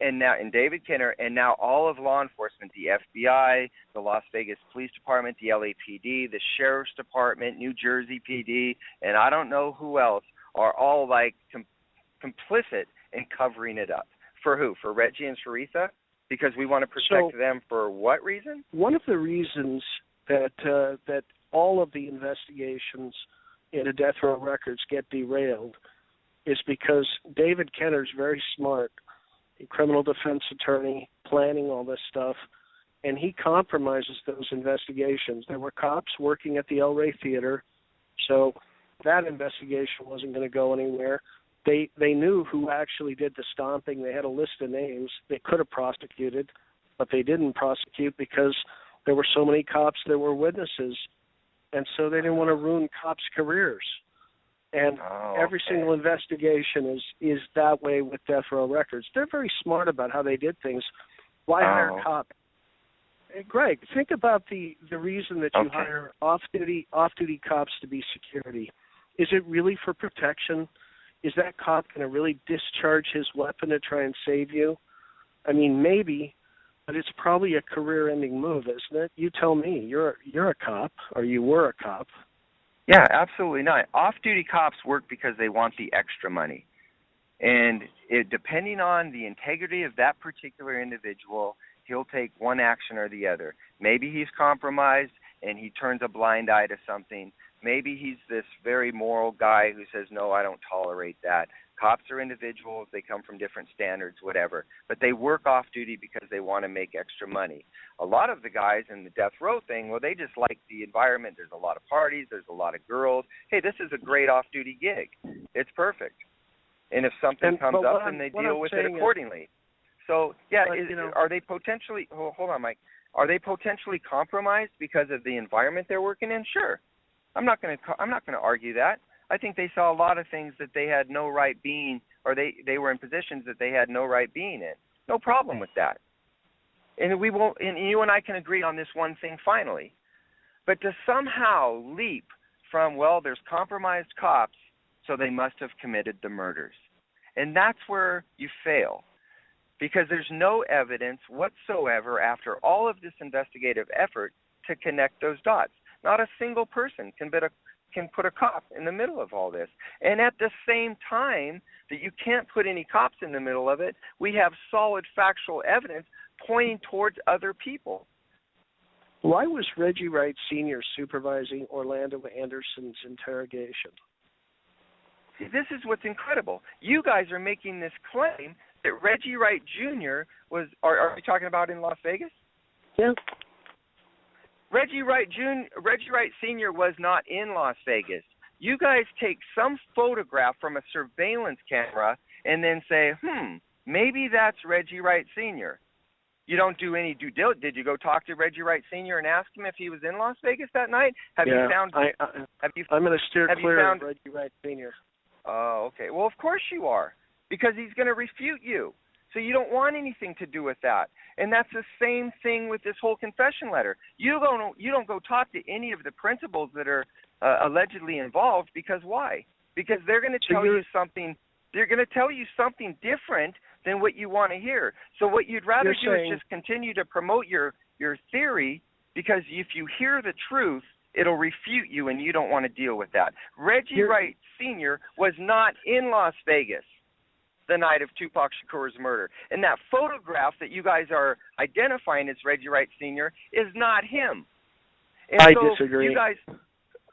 And David Kenner, and now all of law enforcement, the FBI, the Las Vegas Police Department, the LAPD, the Sheriff's Department, New Jersey PD, and I don't know who else, are all like complicit in covering it up. For who? For Reggie and Sharitha? Because we want to protect them for what reason? One of the reasons that all of the investigations into death row records get derailed is because David Kenner's very smart, a criminal defense attorney, planning all this stuff, and he compromises those investigations. There were cops working at the El Rey Theater, so that investigation wasn't going to go anywhere. They knew who actually did the stomping. They had a list of names they could have prosecuted, but they didn't prosecute because there were so many cops, there were witnesses, and so they didn't want to ruin cops' careers. And every single investigation is that way with death row records. They're very smart about how they did things. Why hire cops? Hey, Greg, think about the reason that you hire off-duty cops to be security. Is it really for protection? Is that cop going to really discharge his weapon to try and save you? I mean, maybe, but it's probably a career-ending move, isn't it? You tell me. You're a cop, or you were a cop. Yeah, absolutely not. Off-duty cops work because they want the extra money. And depending on the integrity of that particular individual, he'll take one action or the other. Maybe he's compromised and he turns a blind eye to something. Maybe he's this very moral guy who says, no, I don't tolerate that. Cops are individuals. They come from different standards, whatever. But they work off-duty because they want to make extra money. A lot of the guys in the death row thing, well, they just like the environment. There's a lot of parties. There's a lot of girls. Hey, this is a great off-duty gig. It's perfect. And if something comes up, then they deal with it accordingly. So, yeah, are they potentially – hold on, Mike. Are they potentially compromised because of the environment they're working in? Sure. I'm not going to argue that. I think they saw a lot of things that they had no right being, or they were in positions that they had no right being in. No problem with that. And we won't. And you and I can agree on this one thing finally. But to somehow leap from, well, there's compromised cops, so they must have committed the murders, and that's where you fail, because there's no evidence whatsoever after all of this investigative effort to connect those dots. Not a single person can put a cop in the middle of all this. And at the same time that you can't put any cops in the middle of it, we have solid factual evidence pointing towards other people. Why was Reggie Wright Sr. supervising Orlando Anderson's interrogation? See, this is what's incredible. You guys are making this claim that Reggie Wright Jr. was, are we talking about in Las Vegas? Yeah. Reggie Wright Sr. was not in Las Vegas. You guys take some photograph from a surveillance camera and then say, maybe that's Reggie Wright Sr. You don't do any due diligence. Did you go talk to Reggie Wright Sr. and ask him if he was in Las Vegas that night? I'm going to steer clear of Reggie Wright Sr. Oh, okay. Well, of course you are, because he's going to refute you. So you don't want anything to do with that. And that's the same thing with this whole confession letter. You don't go talk to any of the principals that are allegedly involved, because why? Because they're going to tell you something. They're going to tell you something different than what you want to hear. So what you'd rather do is just continue to promote your theory, because if you hear the truth, it'll refute you, and you don't want to deal with that. Reggie Wright Sr. was not in Las Vegas the night of Tupac Shakur's murder. And that photograph that you guys are identifying as Reggie Wright Sr. is not him. And I disagree. You guys,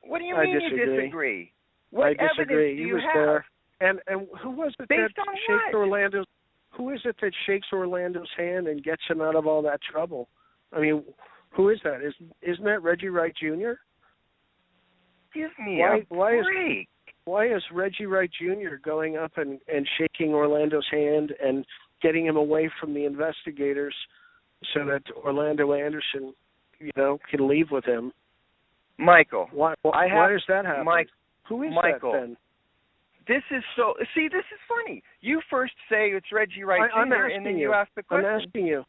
what do you mean you disagree? What I disagree. evidence do he you was have? there. And who was it Based that on shakes what? Orlando's? Who is it that shakes Orlando's hand and gets him out of all that trouble? I mean, Who is that? Isn't that Reggie Wright Jr.? Give me a break. Why is Reggie Wright Jr. going up and shaking Orlando's hand and getting him away from the investigators so that Orlando Anderson, can leave with him? Michael. Why does that happen? Who is Michael, that then? This is funny. You first say it's Reggie Wright Jr. and then you ask the question. I'm asking you.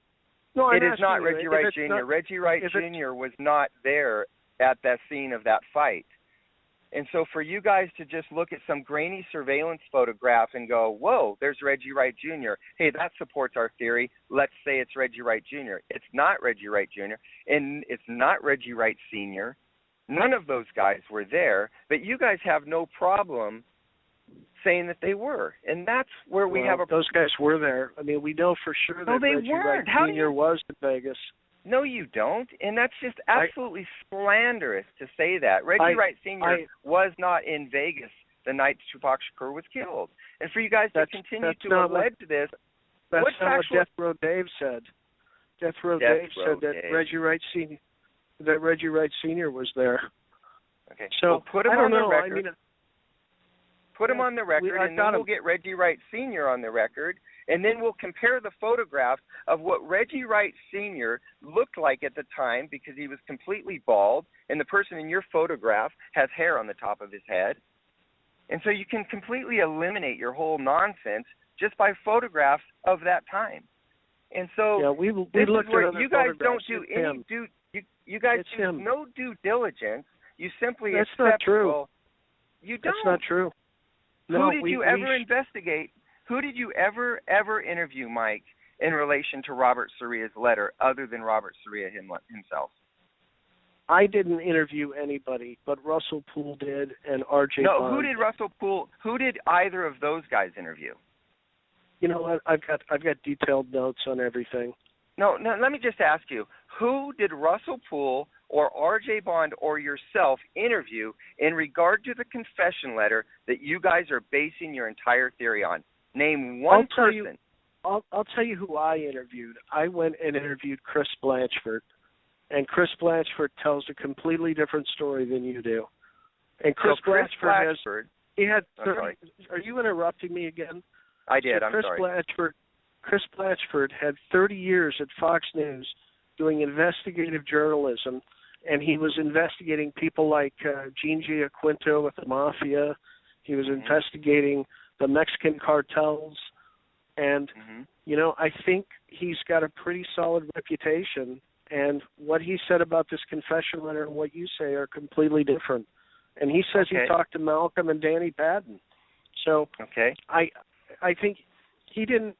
No, I'm It is not you. Reggie Wright Jr. Reggie Wright Jr. was not there at that scene of that fight. And so for you guys to just look at some grainy surveillance photograph and go, whoa, there's Reggie Wright Jr. Hey, that supports our theory. Let's say it's Reggie Wright Jr. It's not Reggie Wright Jr. And it's not Reggie Wright Sr. None of those guys were there, but you guys have no problem saying that they were. And that's where we have a... Those guys were there. I mean, we know for sure that Reggie Wright Sr. was in Vegas. No, you don't. And that's just absolutely slanderous to say that. Reggie Wright Sr. was not in Vegas the night Tupac Shakur was killed. And for you guys to continue to allege this... That's not what Death Row Dave said. Death Row Dave said that Reggie Wright Sr. was there. Okay. So well, put him on the record. I mean, put him on the record, and then we'll get Reggie Wright Sr. on the record, and then we'll compare the photographs of what Reggie Wright Sr. looked like at the time, because he was completely bald, and the person in your photograph has hair on the top of his head. And so you can completely eliminate your whole nonsense just by photographs of that time. And so we looked where at you guys don't do any you guys do no due diligence. You simply That's accept. not true. Well, you don't. That's not true. No, Who did you ever investigate? Who did you ever interview, Mike, in relation to Robert Suria's letter, other than Robert Suria himself? I didn't interview anybody, but Russell Poole did, and R.J. No, Bond. who did Russell Poole? Who did either of those guys interview? You know what? I've got detailed notes on everything. No, let me just ask you, who did Russell Poole or R.J. Bond or yourself interview in regard to the confession letter that you guys are basing your entire theory on? Name one person. I'll tell you who I interviewed. I went and interviewed Chris Blanchford, and Chris Blanchford tells a completely different story than you do. And Chris Blanchford had 30. Are you interrupting me again? I did. I'm sorry. Chris Blanchford had 30 years at Fox News doing investigative journalism, and he was investigating people like Gene Giaquinto with the Mafia. He was investigating the Mexican cartels. And, I think he's got a pretty solid reputation. And what he said about this confession letter and what you say are completely different. And he says he talked to Malcolm and Danny Patton. So I think he didn't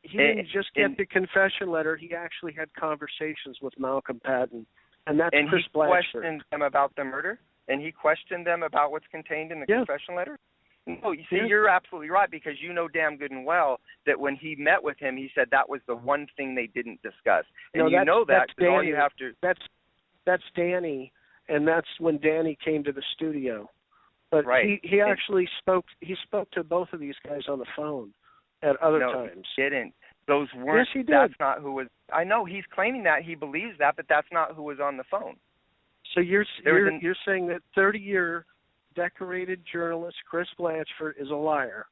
just get the confession letter. He actually had conversations with Malcolm Patton. And that's Chris Blanchford. And he questioned them about the murder? And he questioned them about what's contained in the confession letter? No, you see, you're absolutely right, because you know damn good and well that when he met with him, he said that was the one thing they didn't discuss. And you know that because all you have to... That's Danny, and that's when Danny came to the studio. But he actually spoke to both of these guys on the phone at other times. He didn't. Those weren't... Yes, he did. That's not who was... I know, he's claiming that. He believes that, but that's not who was on the phone. So you're saying that 30-year... decorated journalist Chris Blanchford is a liar.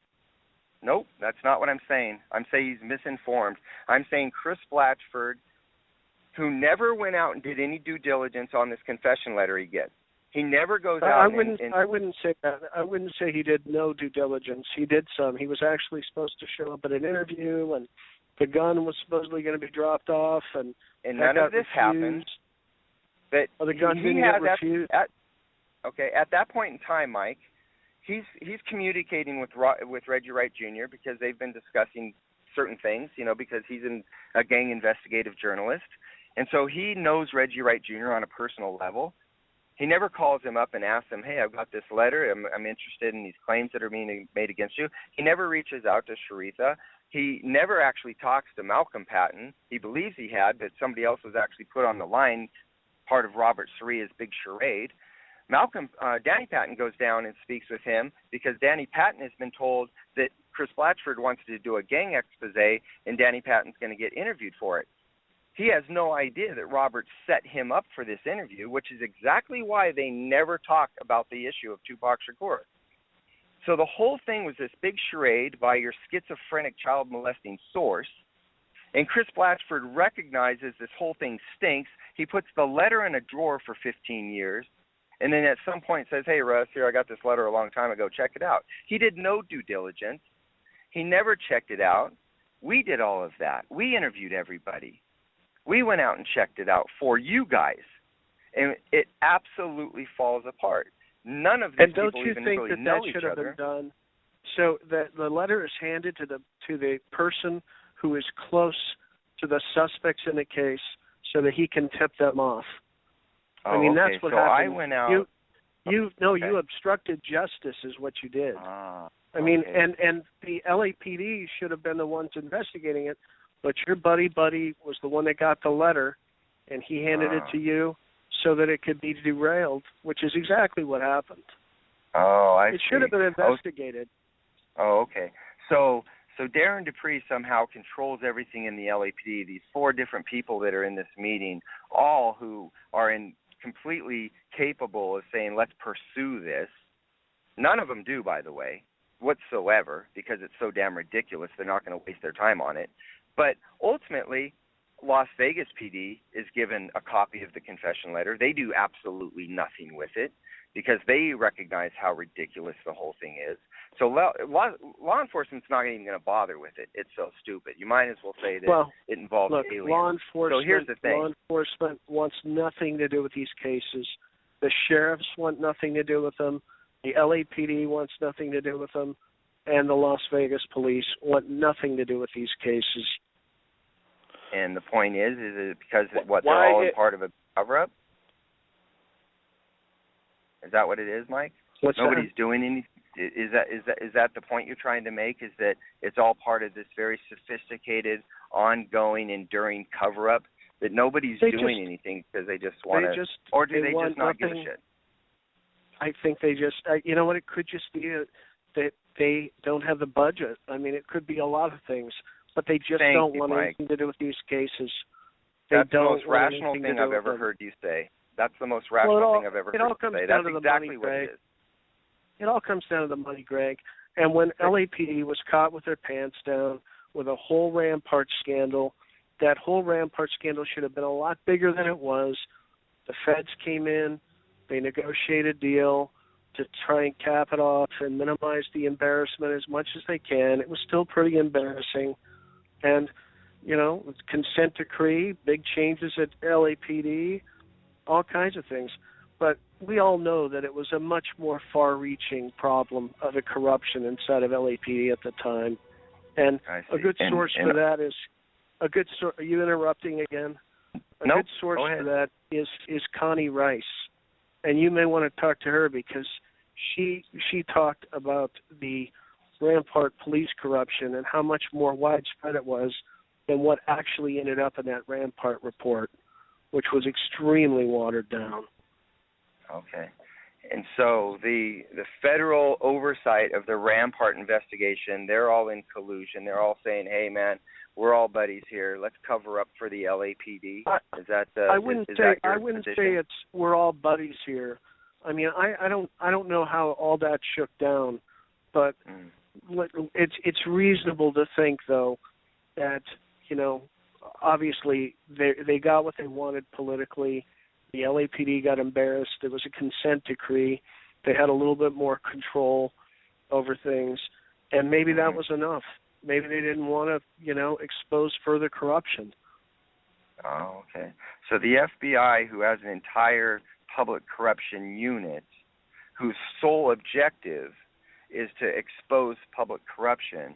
Nope, that's not what I'm saying. I'm saying he's misinformed. I'm saying Chris Blanchford, who never went out and did any due diligence on this confession letter he gets. He never goes out I wouldn't say that. I wouldn't say he did no due diligence. He did some. He was actually supposed to show up at an interview, and the gun was supposedly going to be dropped off, and none of this happened. But the gun didn't get refused. At that point in time, Mike, he's communicating with Reggie Wright Jr. because they've been discussing certain things, because he's a gang investigative journalist. And so he knows Reggie Wright Jr. on a personal level. He never calls him up and asks him, hey, I've got this letter. I'm interested in these claims that are being made against you. He never reaches out to Sharitha. He never actually talks to Malcolm Patton. He believes he had, but somebody else was actually put on the line, part of Robert Suria's big charade. Danny Patton goes down and speaks with him because Danny Patton has been told that Chris Blanchford wants to do a gang expose and Danny Patton's going to get interviewed for it. He has no idea that Robert set him up for this interview, which is exactly why they never talk about the issue of Tupac Shakur. So the whole thing was this big charade by your schizophrenic child molesting source. And Chris Blatchford recognizes this whole thing stinks. He puts the letter in a drawer for 15 years. And then at some point says, hey, Russ, here, I got this letter a long time ago. Check it out. He did no due diligence. He never checked it out. We did all of that. We interviewed everybody. We went out and checked it out for you guys. And it absolutely falls apart. None of these people even really know each other. And don't you think that should have been done? So that the letter is handed to the person who is close to the suspects in the case so that he can tip them off. Oh, I mean, okay. that's what so happened. I went out. You obstructed justice is what you did. I mean, and the LAPD should have been the ones investigating it, but your buddy was the one that got the letter, and he handed it to you so that it could be derailed, which is exactly what happened. Oh, I see. It should have been investigated. Oh, okay. So Darren Dupree somehow controls everything in the LAPD. These 4 different people that are in this meeting, all who are completely capable of saying, let's pursue this. None of them do, by the way, whatsoever, because it's so damn ridiculous. They're not going to waste their time on it. But ultimately, Las Vegas PD is given a copy of the confession letter. They do absolutely nothing with it because they recognize how ridiculous the whole thing is. So law enforcement's not even going to bother with it. It's so stupid. You might as well say that it involves aliens. Law enforcement, so here's the thing. Law enforcement wants nothing to do with these cases. The sheriffs want nothing to do with them. The LAPD wants nothing to do with them. And the Las Vegas police want nothing to do with these cases. And the point is it because they're all part of a cover-up? Is that what it is, Mike? Nobody's doing anything. Is that the point you're trying to make? Is that it's all part of this very sophisticated, ongoing, enduring cover-up that nobody's doing anything because they just want to, or do they just not give a shit? I think they just, you know what? It could just be that they don't have the budget. I mean, it could be a lot of things, but they just don't want anything to do with these cases. That's the most rational thing I've ever heard you say. That's the most rational thing I've ever heard you say. That's exactly what it is. It all comes down to the money, Greg. And when LAPD was caught with their pants down with a whole Rampart scandal, that whole Rampart scandal should have been a lot bigger than it was. The feds came in, they negotiated a deal to try and cap it off and minimize the embarrassment as much as they can. It was still pretty embarrassing. And, you know, consent decree, big changes at LAPD, all kinds of things. But we all know that it was a much more far-reaching problem of the corruption inside of LAPD at the time. And a good source for that is a good source. Are you interrupting again? A good source for that is Connie Rice. And you may want to talk to her because she talked about the Rampart police corruption and how much more widespread it was than what actually ended up in that Rampart report, which was extremely watered down. Okay. And so the federal oversight of the Rampart investigation, they're all in collusion. They're all saying, hey, man, we're all buddies here. Let's cover up for the LAPD. Is that I wouldn't say it's we're all buddies here. I mean, I don't know how all that shook down, but it's reasonable to think, though, that, you know, obviously they got what they wanted politically. The LAPD got embarrassed. There was a consent decree. They had a little bit more control over things, and maybe that was enough. Maybe they didn't want to, you know, expose further corruption. Oh, okay. So the FBI, who has an entire public corruption unit, whose sole objective is to expose public corruption,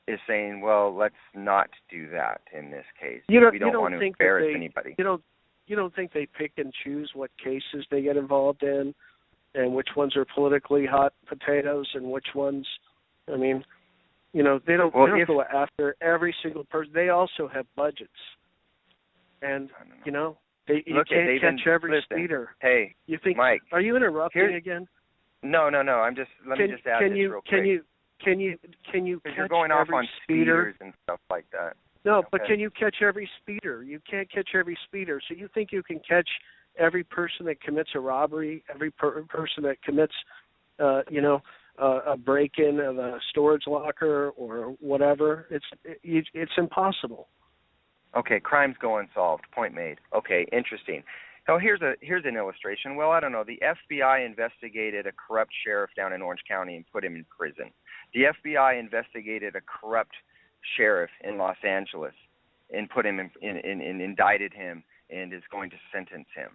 is saying, well, let's not do that in this case. We don't want to embarrass anybody. You don't think they pick and choose what cases they get involved in and which ones are politically hot potatoes and which ones, I mean, you know, they don't go after every single person. They also have budgets. And, you know, you can't catch every speeder. Hey, you think, Mike. Are you interrupting again? No. Let me add this real quick. Can you Because you're going off on speeders and stuff like that. No, but can you catch every speeder? You can't catch every speeder. So you think you can catch every person that commits a robbery, every person that commits, a break-in of a storage locker or whatever? It's impossible. Okay, crimes go unsolved. Point made. Okay, interesting. Now here's an illustration. Well, I don't know. The FBI investigated a corrupt sheriff down in Orange County and put him in prison. The FBI investigated a corrupt sheriff in Los Angeles and put him in indicted him and is going to sentence him.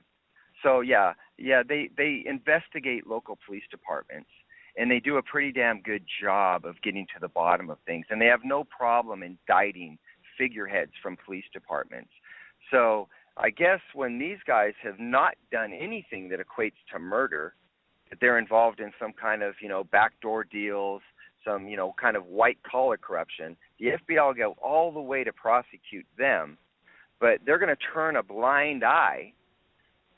So they investigate local police departments, and they do a pretty damn good job of getting to the bottom of things, and they have no problem indicting figureheads from police departments. So I guess when these guys have not done anything that equates to murder, that they're involved in some kind of, backdoor deals, some, kind of white-collar corruption, the FBI will go all the way to prosecute them, but they're going to turn a blind eye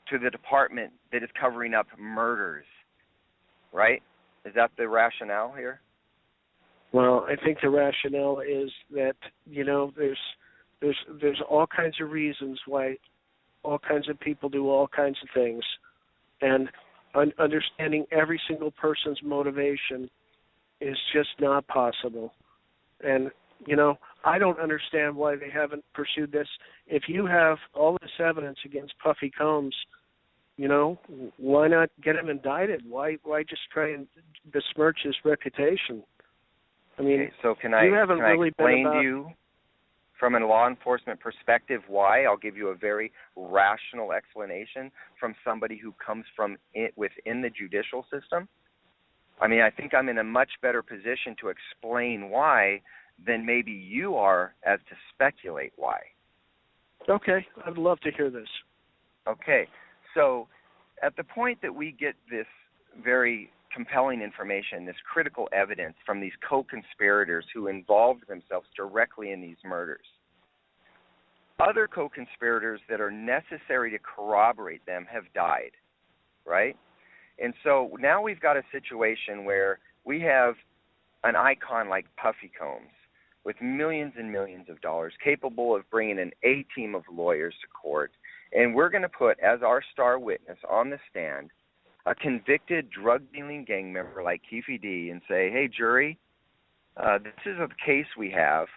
to the department that is covering up murders, right? Is that the rationale here? Well, I think the rationale is that, there's all kinds of reasons why all kinds of people do all kinds of things, and understanding every single person's motivation is just not possible. And, I don't understand why they haven't pursued this. If you have all this evidence against Puffy Combs, why not get him indicted? Why just try and besmirch his reputation? I mean, okay, so can I explain to you from a law enforcement perspective why? I'll give you a very rational explanation from somebody who comes from within the judicial system. I mean, I think I'm in a much better position to explain why than maybe you are as to speculate why. Okay, I'd love to hear this. Okay, so at the point that we get this very compelling information, this critical evidence from these co-conspirators who involved themselves directly in these murders, other co-conspirators that are necessary to corroborate them have died, right? And so now we've got a situation where we have an icon like Puffy Combs with millions and millions of dollars, capable of bringing an A-team of lawyers to court, and we're going to put as our star witness on the stand a convicted drug-dealing gang member like Keefe D and say, hey, jury, this is a case we have.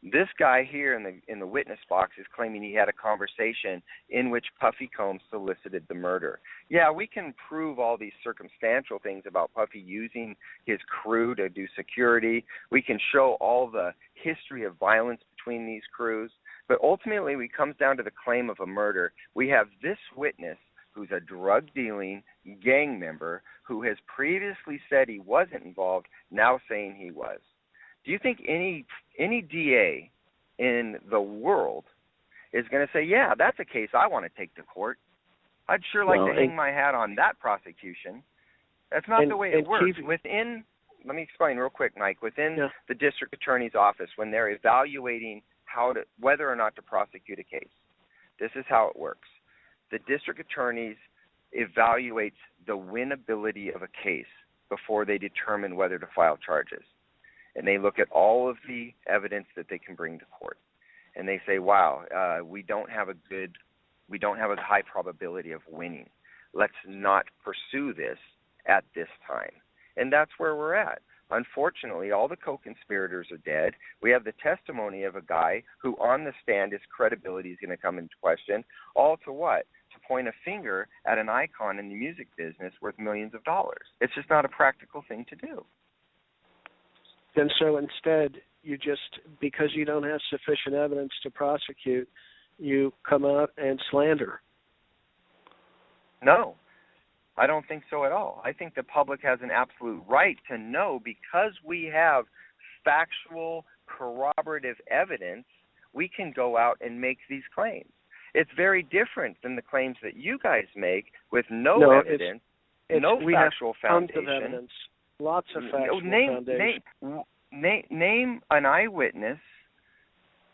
This guy here in the witness box is claiming he had a conversation in which Puffy Combs solicited the murder. Yeah, we can prove all these circumstantial things about Puffy using his crew to do security. We can show all the history of violence between these crews. But ultimately, when it comes down to the claim of a murder, we have this witness who's a drug-dealing gang member who has previously said he wasn't involved, now saying he was. Do you think any DA in the world is going to say, yeah, that's a case I want to take to court? I'd sure like to hang my hat on that prosecution. That's not the way it works. Let me explain real quick, Mike. Within the district attorney's office, when they're evaluating whether or not to prosecute a case, this is how it works. The district attorneys evaluates the winnability of a case before they determine whether to file charges. And they look at all of the evidence that they can bring to court. And they say, wow, we don't have a high probability of winning. Let's not pursue this at this time. And that's where we're at. Unfortunately, all the co-conspirators are dead. We have the testimony of a guy who on the stand, his credibility is going to come into question. All to what? To point a finger at an icon in the music business worth millions of dollars. It's just not a practical thing to do. And so instead, because you don't have sufficient evidence to prosecute, you come out and slander. No, I don't think so at all. I think the public has an absolute right to know, because we have factual, corroborative evidence, we can go out and make these claims. It's very different than the claims that you guys make with no evidence, no factual foundation. Of evidence. Lots of factual foundation. Name an eyewitness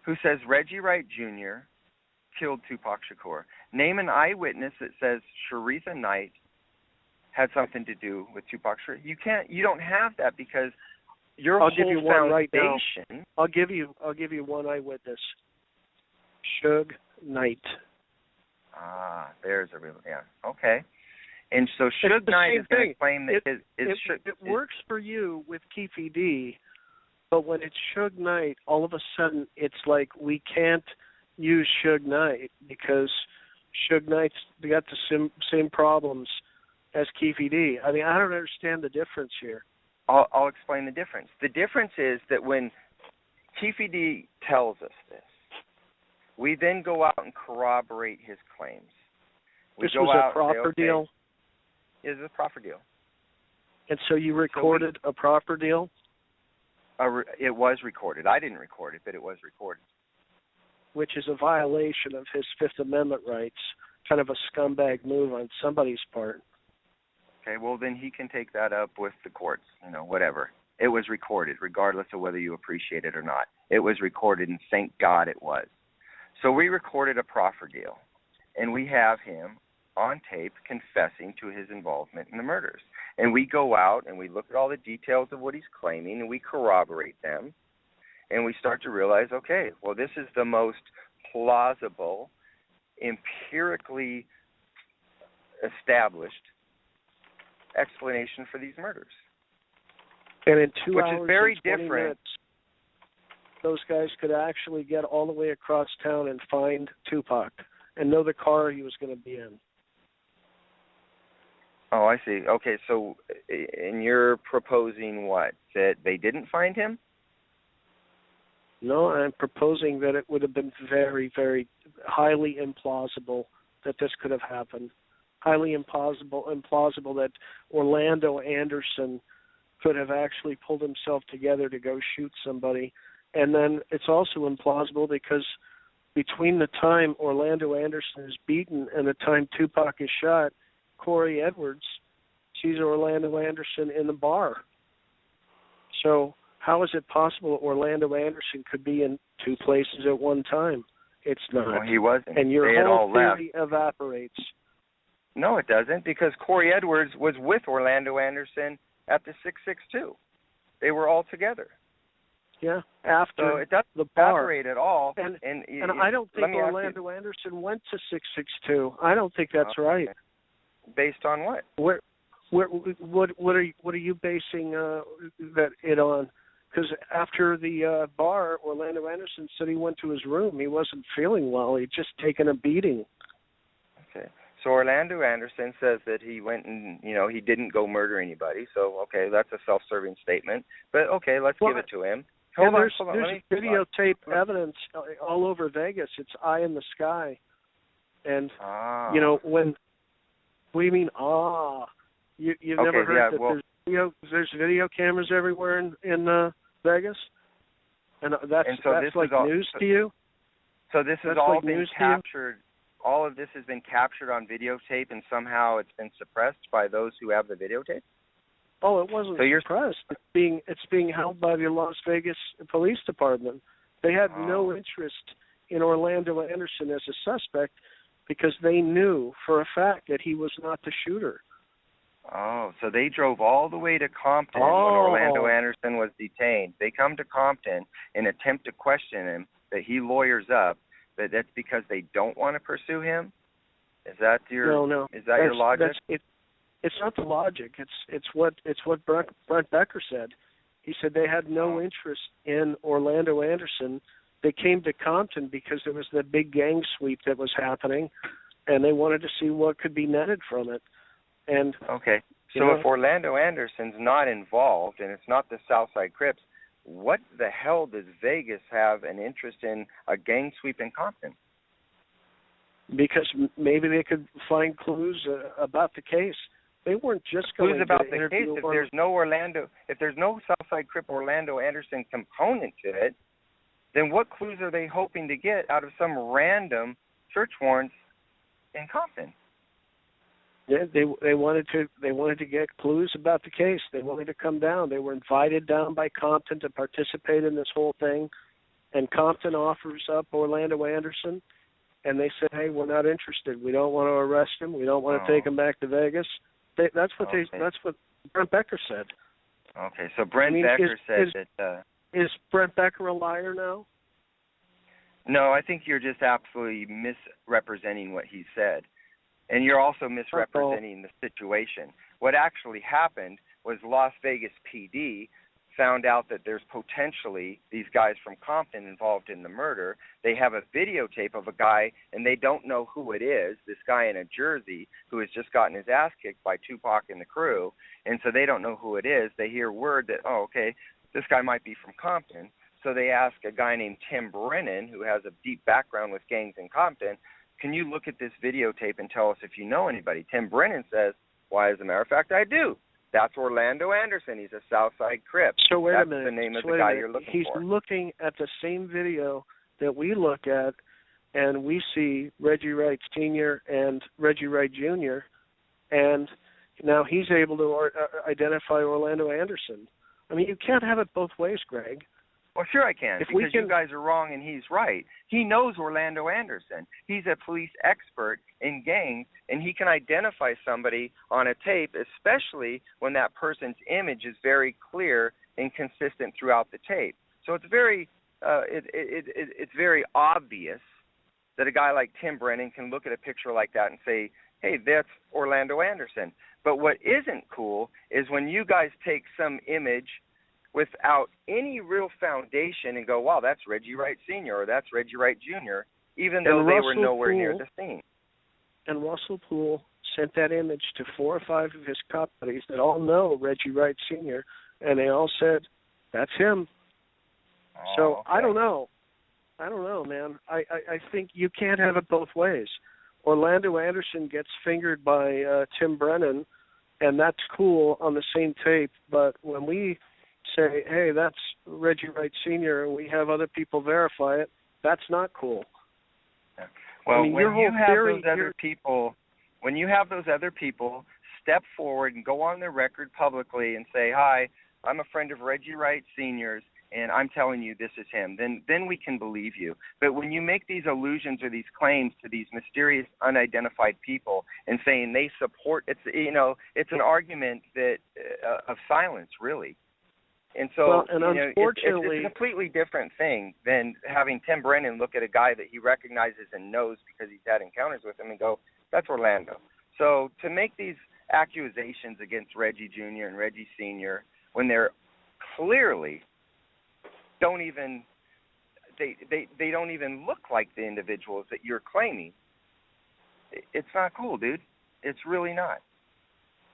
who says Reggie Wright Jr. killed Tupac Shakur. Name an eyewitness that says Sharitha Knight had something to do with Tupac Shakur. You don't have that, because your whole foundation. I'll give you one eyewitness. Suge Knight. Ah, there's a real, yeah. Okay. And so Suge Knight is going to claim that it works for you with Keefe D, but when it's Suge Knight, all of a sudden it's like we can't use Suge Knight because Suge Knight's got the same problems as Keefe D. I mean, I don't understand the difference here. I'll explain the difference. The difference is that when Keefe D tells us this, we then go out and corroborate his claims. This was a proper deal? It was a proper deal. And so you recorded a proper deal? It was recorded. I didn't record it, but it was recorded. Which is a violation of his Fifth Amendment rights, kind of a scumbag move on somebody's part. Okay, well, then he can take that up with the courts, whatever. It was recorded, regardless of whether you appreciate it or not. It was recorded, and thank God it was. So we recorded a proffer deal, and we have him on tape confessing to his involvement in the murders. And we go out and we look at all the details of what he's claiming, and we corroborate them, and we start to realize, okay, well, this is the most plausible, empirically established explanation for these murders. And in 2 which hours is very and 20 different. minutes, those guys could actually get all the way across town and find Tupac and know the car he was going to be in. Oh, I see. Okay, so and you're proposing what? That they didn't find him? No, I'm proposing that it would have been very, very highly implausible that this could have happened. Highly implausible that Orlando Anderson could have actually pulled himself together to go shoot somebody. And then it's also implausible because between the time Orlando Anderson is beaten and the time Tupac is shot, Corey Edwards sees Orlando Anderson in the bar. So how is it possible that Orlando Anderson could be in two places at one time? It's not. Well, he wasn't. And your they had whole all theory left. evaporates. No, it doesn't, because Corey Edwards was with Orlando Anderson at the 662. They were all together. Yeah, after so it doesn't the bar. Evaporate at all. And I don't think Orlando Anderson went to 662. I don't think that's right. Based on what? What are you basing it on? Because after the bar, Orlando Anderson said he went to his room. He wasn't feeling well. He'd just taken a beating. Okay. So Orlando Anderson says that he went and, he didn't go murder anybody. So, okay, that's a self-serving statement. But, okay, let's give it to him. Hold on. There's videotape evidence all over Vegas. It's eye in the sky. And, when we mean, you've never heard that there's video cameras everywhere in Vegas? And that's like news to you? So this has all been captured. All of this has been captured on videotape, and somehow it's been suppressed by those who have the videotape? Oh, it wasn't suppressed. It's being held by the Las Vegas Police Department. They had no interest in Orlando Anderson as a suspect because they knew for a fact that he was not the shooter. Oh, so they drove all the way to Compton when Orlando Anderson was detained. They come to Compton and attempt to question him, that he lawyers up, but that's because they don't want to pursue him? Is that your No. Is that your logic? It's not the logic. It's what Brent Becker said. He said they had no interest in Orlando Anderson. They came to Compton because there was that big gang sweep that was happening, and they wanted to see what could be netted from it. And okay, so if Orlando Anderson's not involved and it's not the Southside Crips, what the hell does Vegas have an interest in a gang sweep in Compton? Because maybe they could find clues about the case. They weren't just going clues about to the case. If there's no Southside Crip Orlando Anderson component to it, then what clues are they hoping to get out of some random search warrants in Compton? Yeah, they wanted to get clues about the case. They wanted to come down. They were invited down by Compton to participate in this whole thing, and Compton offers up Orlando Anderson, and they said, "Hey, we're not interested. We don't want to arrest him. We don't want to take him back to Vegas." That's what Brent Becker said. Okay, so Brent Becker said that. Is Brent Becker a liar now? No, I think you're just absolutely misrepresenting what he said. And you're also misrepresenting the situation. What actually happened was Las Vegas PD found out that there's potentially these guys from Compton involved in the murder. They have a videotape of a guy, and they don't know who it is, this guy in a jersey who has just gotten his ass kicked by Tupac and the crew, and so they don't know who it is. They hear word that, oh, okay, this guy might be from Compton. So they ask a guy named Tim Brennan, who has a deep background with gangs in Compton, can you look at this videotape and tell us if you know anybody? Tim Brennan says, why, as a matter of fact, I do. That's Orlando Anderson. He's a Southside Crip. So wait That's a minute. the name of the guy you're looking for. He's looking at the same video that we look at, and we see Reggie Wright Sr. and Reggie Wright Jr., and now he's able to identify Orlando Anderson. I mean, you can't have it both ways, Greg. Well, sure I can, because you guys are wrong and he's right. He knows Orlando Anderson. He's a police expert in gangs, and he can identify somebody on a tape, especially when that person's image is very clear and consistent throughout the tape. So it's very it's very obvious that a guy like Tim Brennan can look at a picture like that and say, hey, that's Orlando Anderson. But what isn't cool is when you guys take some image without any real foundation and go, wow, that's Reggie Wright Sr. or that's Reggie Wright Jr., even though they were nowhere near the scene. And Russell Poole sent that image to 4 or 5 of his cop buddies that all know Reggie Wright Sr., and they all said, that's him. So okay. I don't know, man. I think you can't have it both ways. Orlando Anderson gets fingered by Tim Brennan, and that's cool on the same tape, but when we say, hey, that's Reggie Wright Sr., and we have other people verify it, that's not cool. Well, I mean, when you have those other people step forward and go on their record publicly and say, hi, I'm a friend of Reggie Wright Sr.'s, and I'm telling you this is him, then we can believe you. But when you make these allusions or these claims to these mysterious, unidentified people and saying they support, it's an argument that of silence, really. And so, unfortunately, it's a completely different thing than having Tim Brennan look at a guy that he recognizes and knows because he's had encounters with him and go, that's Orlando. So to make these accusations against Reggie Jr. and Reggie Sr. when they're clearly don't even they don't even look like the individuals that you're claiming, it's not cool, dude. It's really not.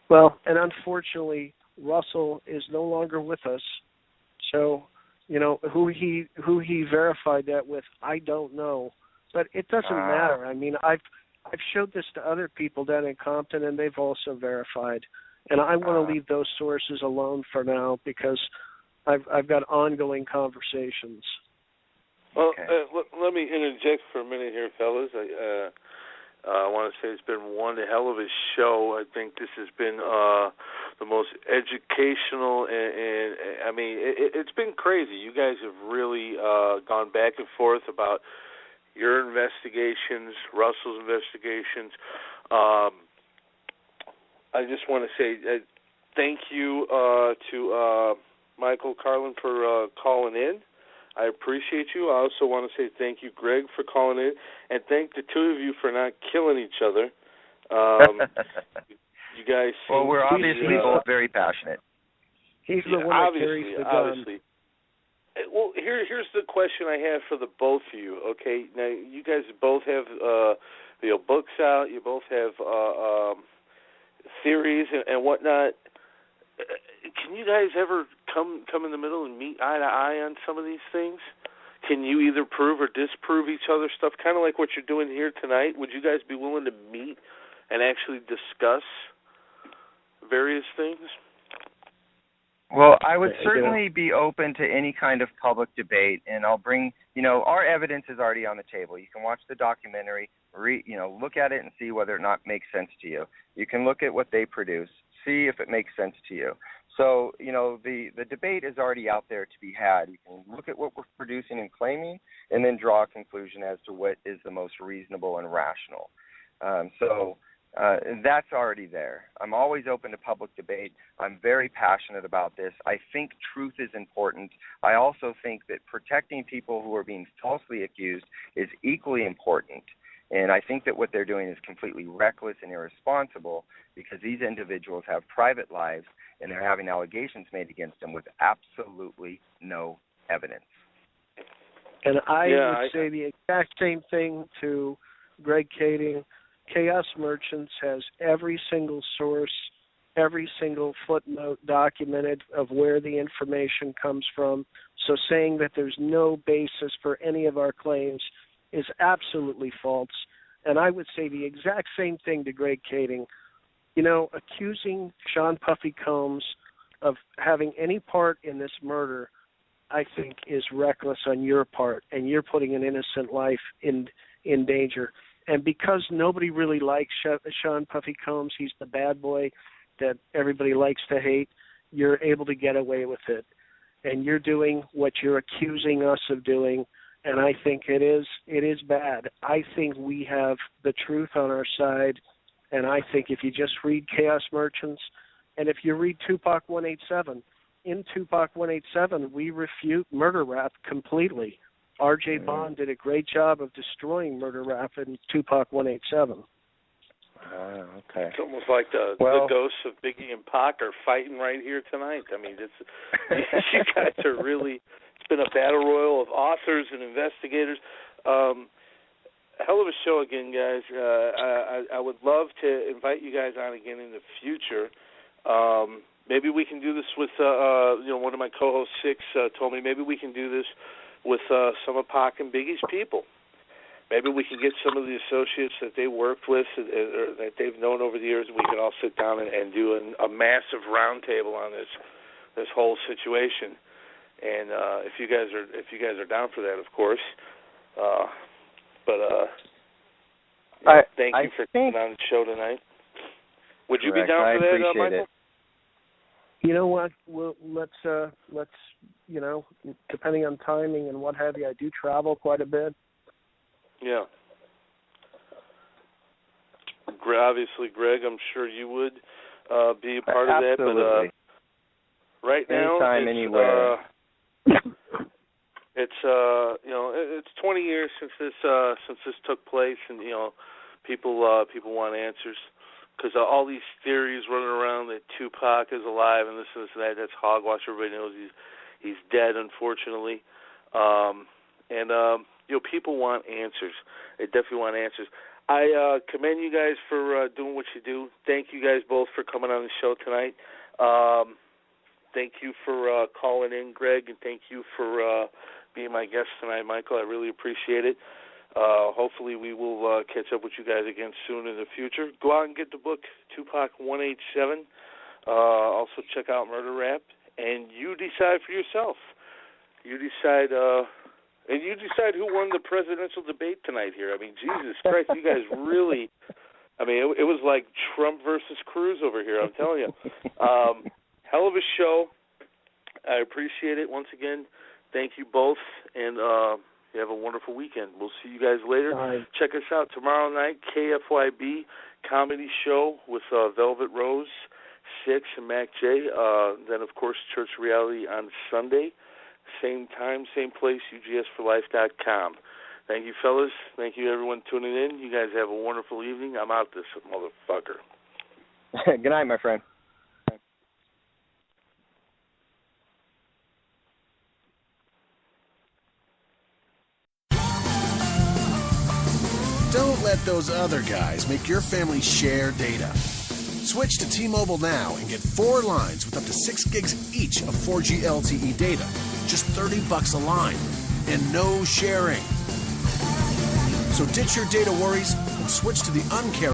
Well, and unfortunately, Russell is no longer with us, so who he verified that with, I don't know, but it doesn't matter. I mean, I've showed this to other people down in Compton, and they've also verified, and I want to leave those sources alone for now because I've got ongoing conversations. Well, okay. Let me interject for a minute here, fellas. I want to say it's been one hell of a show. I think this has been the most educational, and I mean, it's been crazy. You guys have really gone back and forth about your investigations, Russell's investigations. I just want to say thank you to Michael Carlin for calling in. I appreciate you. I also want to say thank you, Greg, for calling in, and thank the two of you for not killing each other. You guys seem well, we're obviously both very passionate. He's the one that carries the gun. Obviously. Well, here's the question I have for the both of you. Okay, now you guys both have books out. You both have theories and whatnot. Can you guys ever come in the middle and meet eye to eye on some of these things? Can you either prove or disprove each other's stuff, kind of like what you're doing here tonight? Would you guys be willing to meet and actually discuss various things? Well, I would certainly be open to any kind of public debate, and I'll bring, our evidence is already on the table. You can watch the documentary, look at it and see whether or not it makes sense to you. You can look at what they produce, see if it makes sense to you. So, the debate is already out there to be had. You can look at what we're producing and claiming and then draw a conclusion as to what is the most reasonable and rational. So That's already there. I'm always open to public debate. I'm very passionate about this. I think truth is important. I also think that protecting people who are being falsely accused is equally important. And I think that what they're doing is completely reckless and irresponsible because these individuals have private lives and they're having allegations made against them with absolutely no evidence. And I would say the exact same thing to Greg Kading. Chaos Merchants has every single source, every single footnote documented of where the information comes from. So saying that there's no basis for any of our claims is absolutely false. And I would say the exact same thing to Greg Kading. You know, accusing Sean Puffy Combs of having any part in this murder, I think, is reckless on your part, and you're putting an innocent life in danger. And because nobody really likes Sean Puffy Combs, he's the bad boy that everybody likes to hate, you're able to get away with it. And you're doing what you're accusing us of doing, and I think it is bad. I think we have the truth on our side, and I think if you just read Chaos Merchants, and if you read Tupac 187, in Tupac 187, we refute murder rap completely. R.J. Bond did a great job of destroying murder rap in Tupac 187. Okay. It's almost like the ghosts of Biggie and Pac are fighting right here tonight. I mean, you guys are really, it's been a battle royal of authors and investigators. Hell of a show again, guys. I would love to invite you guys on again in the future. Maybe we can do this with, one of my co-hosts, Six, told me maybe we can do this with some of Pac and Biggie's people. Maybe we can get some of the associates that they worked with or that they've known over the years, and we can all sit down and do a massive roundtable on this whole situation. And if you guys are down for that, of course. Thank you for coming on the show tonight. Would you be down for that, Michael? It. You know what? Let's depending on timing and what have you, I do travel quite a bit. Yeah. Obviously, Greg, I'm sure you would be a part of that. But right now, anytime, anywhere. It's 20 years since this took place, and people want answers. Because all these theories running around that Tupac is alive and this and that, that's hogwash. Everybody knows he's dead, unfortunately. People want answers. They definitely want answers. I commend you guys for doing what you do. Thank you guys both for coming on the show tonight. Thank you for calling in, Greg, and thank you for being my guest tonight, Michael. I really appreciate it. Hopefully we will catch up with you guys again soon in the future. Go out and get the book, Tupac 187. Also check out Murder Rap, and you decide for yourself. You decide who won the presidential debate tonight here. I mean, Jesus Christ, you guys really, it was like Trump versus Cruz over here, I'm telling you. Hell of a show. I appreciate it. Once again, thank you both, and you have a wonderful weekend. We'll see you guys later. Bye. Check us out tomorrow night, KFYB comedy show with Velvet Rose, Six, and Mac J. Then, of course, Church Reality on Sunday. Same time, same place, ugsforlife.com. Thank you, fellas. Thank you, everyone, tuning in. You guys have a wonderful evening. I'm out this motherfucker. Good night, my friend. Don't let those other guys make your family share data. Switch to T-Mobile now and get 4 lines with up to 6 gigs each of 4G LTE data. Just $30 a line and no sharing. So ditch your data worries and switch to the uncaring